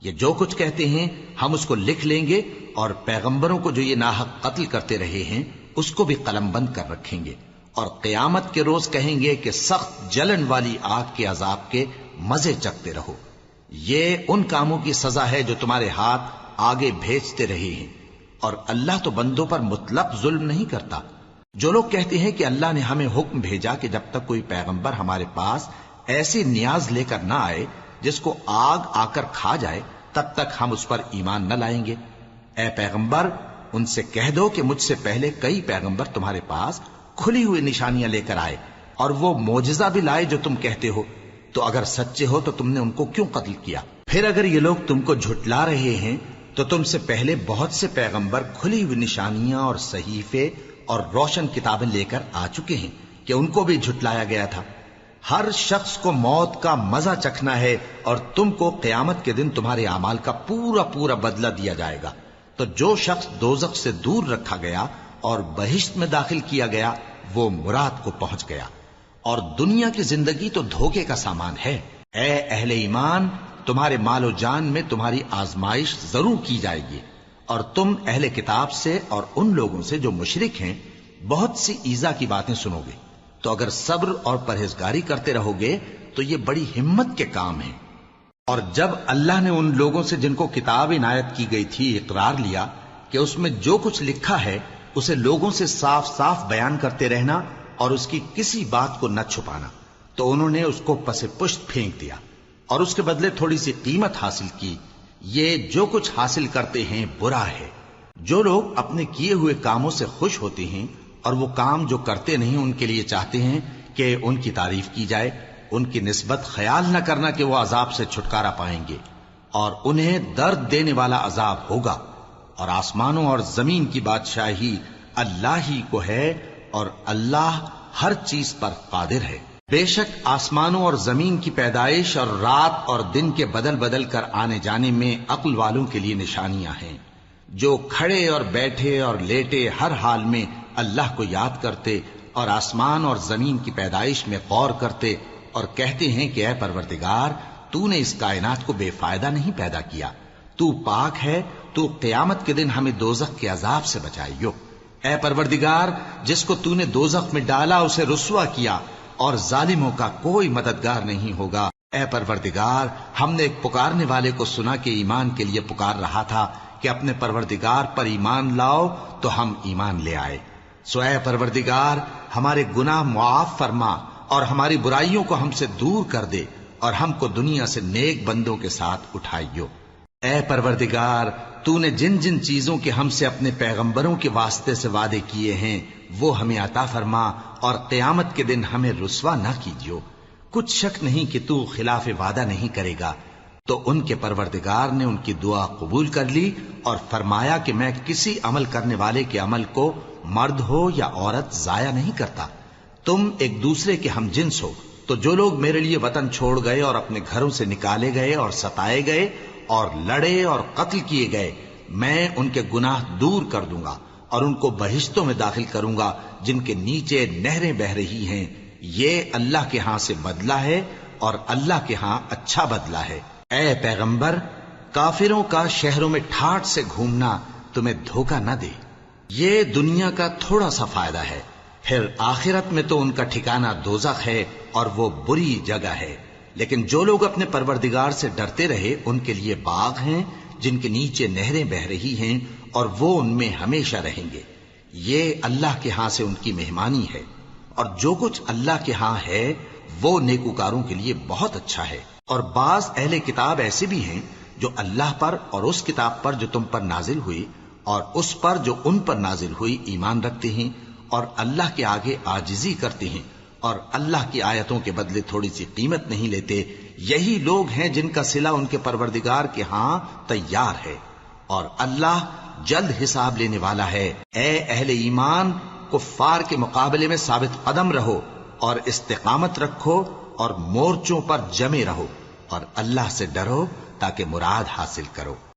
یہ جو کچھ کہتے ہیں ہم اس کو لکھ لیں گے، اور پیغمبروں کو جو یہ ناحق قتل کرتے رہے ہیں اس کو بھی قلم بند کر رکھیں گے، اور قیامت کے روز کہیں گے کہ سخت جلن والی آگ کے عذاب کے مزے چکھتے رہو۔ یہ ان کاموں کی سزا ہے جو تمہارے ہاتھ آگے بھیجتے رہے ہیں، اور اللہ تو بندوں پر مطلق ظلم نہیں کرتا۔ جو لوگ کہتے ہیں کہ اللہ نے ہمیں حکم بھیجا کہ جب تک کوئی پیغمبر ہمارے پاس ایسی نیاز لے کر نہ آئے جس کو آگ آ کر کھا جائے تب تک ہم اس پر ایمان نہ لائیں گے، اے پیغمبر ان سے کہہ دو کہ مجھ سے پہلے کئی پیغمبر تمہارے پاس کھلی ہوئی نشانیاں لے کر آئے، اور وہ معجزہ بھی لائے جو تم کہتے ہو، تو اگر سچے ہو تو تم نے ان کو کیوں قتل کیا؟ پھر اگر یہ لوگ تم کو جھٹلا رہے ہیں تو تم سے پہلے بہت سے پیغمبر کھلی ہوئی نشانیاں اور صحیفے اور روشن کتابیں لے کر آ چکے ہیں کہ ان کو بھی جھٹلایا گیا تھا۔ ہر شخص کو موت کا مزہ چکھنا ہے، اور تم کو قیامت کے دن تمہارے اعمال کا پورا پورا بدلہ دیا جائے گا۔ تو جو شخص دوزخ سے دور رکھا گیا اور بہشت میں داخل کیا گیا وہ مراد کو پہنچ گیا، اور دنیا کی زندگی تو دھوکے کا سامان ہے۔ اے اہل ایمان، تمہارے مال و جان میں تمہاری آزمائش ضرور کی جائے گی، اور تم اہل کتاب سے اور ان لوگوں سے جو مشرک ہیں بہت سی ایذا کی باتیں سنو گے، تو اگر صبر اور پرہیزگاری کرتے رہو گے تو یہ بڑی ہمت کے کام ہیں۔ اور جب اللہ نے ان لوگوں سے جن کو کتاب عنایت کی گئی تھی اقرار لیا کہ اس میں جو کچھ لکھا ہے اسے لوگوں سے صاف صاف بیان کرتے رہنا اور اس کی کسی بات کو نہ چھپانا، تو انہوں نے اس کو پس پشت پھینک دیا اور اس کے بدلے تھوڑی سی قیمت حاصل کی۔ یہ جو کچھ حاصل کرتے ہیں برا ہے۔ جو لوگ اپنے کیے ہوئے کاموں سے خوش ہوتے ہیں اور وہ کام جو کرتے نہیں ان کے لیے چاہتے ہیں کہ ان کی تعریف کی جائے، ان کی نسبت خیال نہ کرنا کہ وہ عذاب سے چھٹکارا پائیں گے، اور انہیں درد دینے والا عذاب ہوگا۔ اور آسمانوں اور زمین کی بادشاہی اللہ ہی کو ہے، اور اللہ ہر چیز پر قادر ہے۔ بے شک آسمانوں اور زمین کی پیدائش اور رات اور دن کے بدل بدل کر آنے جانے میں عقل والوں کے لیے نشانیاں ہیں، جو کھڑے اور بیٹھے اور لیٹے ہر حال میں اللہ کو یاد کرتے اور آسمان اور زمین کی پیدائش میں غور کرتے اور کہتے ہیں کہ اے پروردگار، تو نے اس کائنات کو بے فائدہ نہیں پیدا کیا، تو پاک ہے، تو قیامت کے دن ہمیں دوزخ کے عذاب سے بچائیو۔ اے پروردگار، جس کو تو نے دوزخ میں ڈالا اسے رسوا کیا، اور ظالموں کا کوئی مددگار نہیں ہوگا۔ اے پروردگار، ہم نے ایک پکارنے والے کو سنا کہ ایمان کے لیے پکار رہا تھا کہ اپنے پروردگار پر ایمان لاؤ، تو ہم ایمان لے آئے۔ سو اے پروردگار، ہمارے گناہ معاف فرما اور ہماری برائیوں کو ہم سے دور کر دے، اور ہم کو دنیا سے نیک بندوں کے ساتھ اٹھائیو۔ اے پروردگار، تو نے جن جن چیزوں کے ہم سے اپنے پیغمبروں کے واسطے سے وعدے کیے ہیں وہ ہمیں عطا فرما، اور قیامت کے دن ہمیں رسوا نہ کیجیو۔ کچھ شک نہیں کہ تو خلاف وعدہ نہیں کرے گا۔ تو ان کے پروردگار نے ان کی دعا قبول کر لی اور فرمایا کہ میں کسی عمل کرنے والے کے عمل کو مرد ہو یا عورت ضائع نہیں کرتا۔ تم ایک دوسرے کے ہم جنس ہو، تو جو لوگ میرے لیے وطن چھوڑ گئے اور اپنے گھروں سے نکالے گئے اور ستائے گئے اور لڑے اور قتل کیے گئے، میں ان کے گناہ دور کر دوں گا اور ان کو بہشتوں میں داخل کروں گا جن کے نیچے نہریں بہہ رہی ہیں۔ یہ اللہ کے ہاں سے بدلہ ہے اور اللہ کے ہاں اچھا بدلہ ہے۔ اے پیغمبر، کافروں کا شہروں میں ٹھاٹھ سے گھومنا تمہیں دھوکہ نہ دے۔ یہ دنیا کا تھوڑا سا فائدہ ہے، پھر آخرت میں تو ان کا ٹھکانہ دوزخ ہے اور وہ بری جگہ ہے۔ لیکن جو لوگ اپنے پروردگار سے ڈرتے رہے ان کے لیے باغ ہیں جن کے نیچے نہریں بہہ رہی ہیں، اور وہ ان میں ہمیشہ رہیں گے۔ یہ اللہ کے ہاں سے ان کی مہمانی ہے، اور جو کچھ اللہ کے ہاں ہے وہ نیکوکاروں کے لیے بہت اچھا ہے۔ اور بعض اہل کتاب ایسے بھی ہیں جو اللہ پر اور اس کتاب پر جو تم پر نازل ہوئی اور اس پر جو ان پر نازل ہوئی ایمان رکھتے ہیں، اور اللہ کے آگے عاجزی کرتے ہیں، اور اللہ کی آیتوں کے بدلے تھوڑی سی قیمت نہیں لیتے۔ یہی لوگ ہیں جن کا صلہ ان کے پروردگار کے ہاں تیار ہے، اور اللہ جلد حساب لینے والا ہے۔ اے اہل ایمان، کفار کے مقابلے میں ثابت قدم رہو اور استقامت رکھو اور مورچوں پر جمے رہو، اور اللہ سے ڈرو تاکہ مراد حاصل کرو۔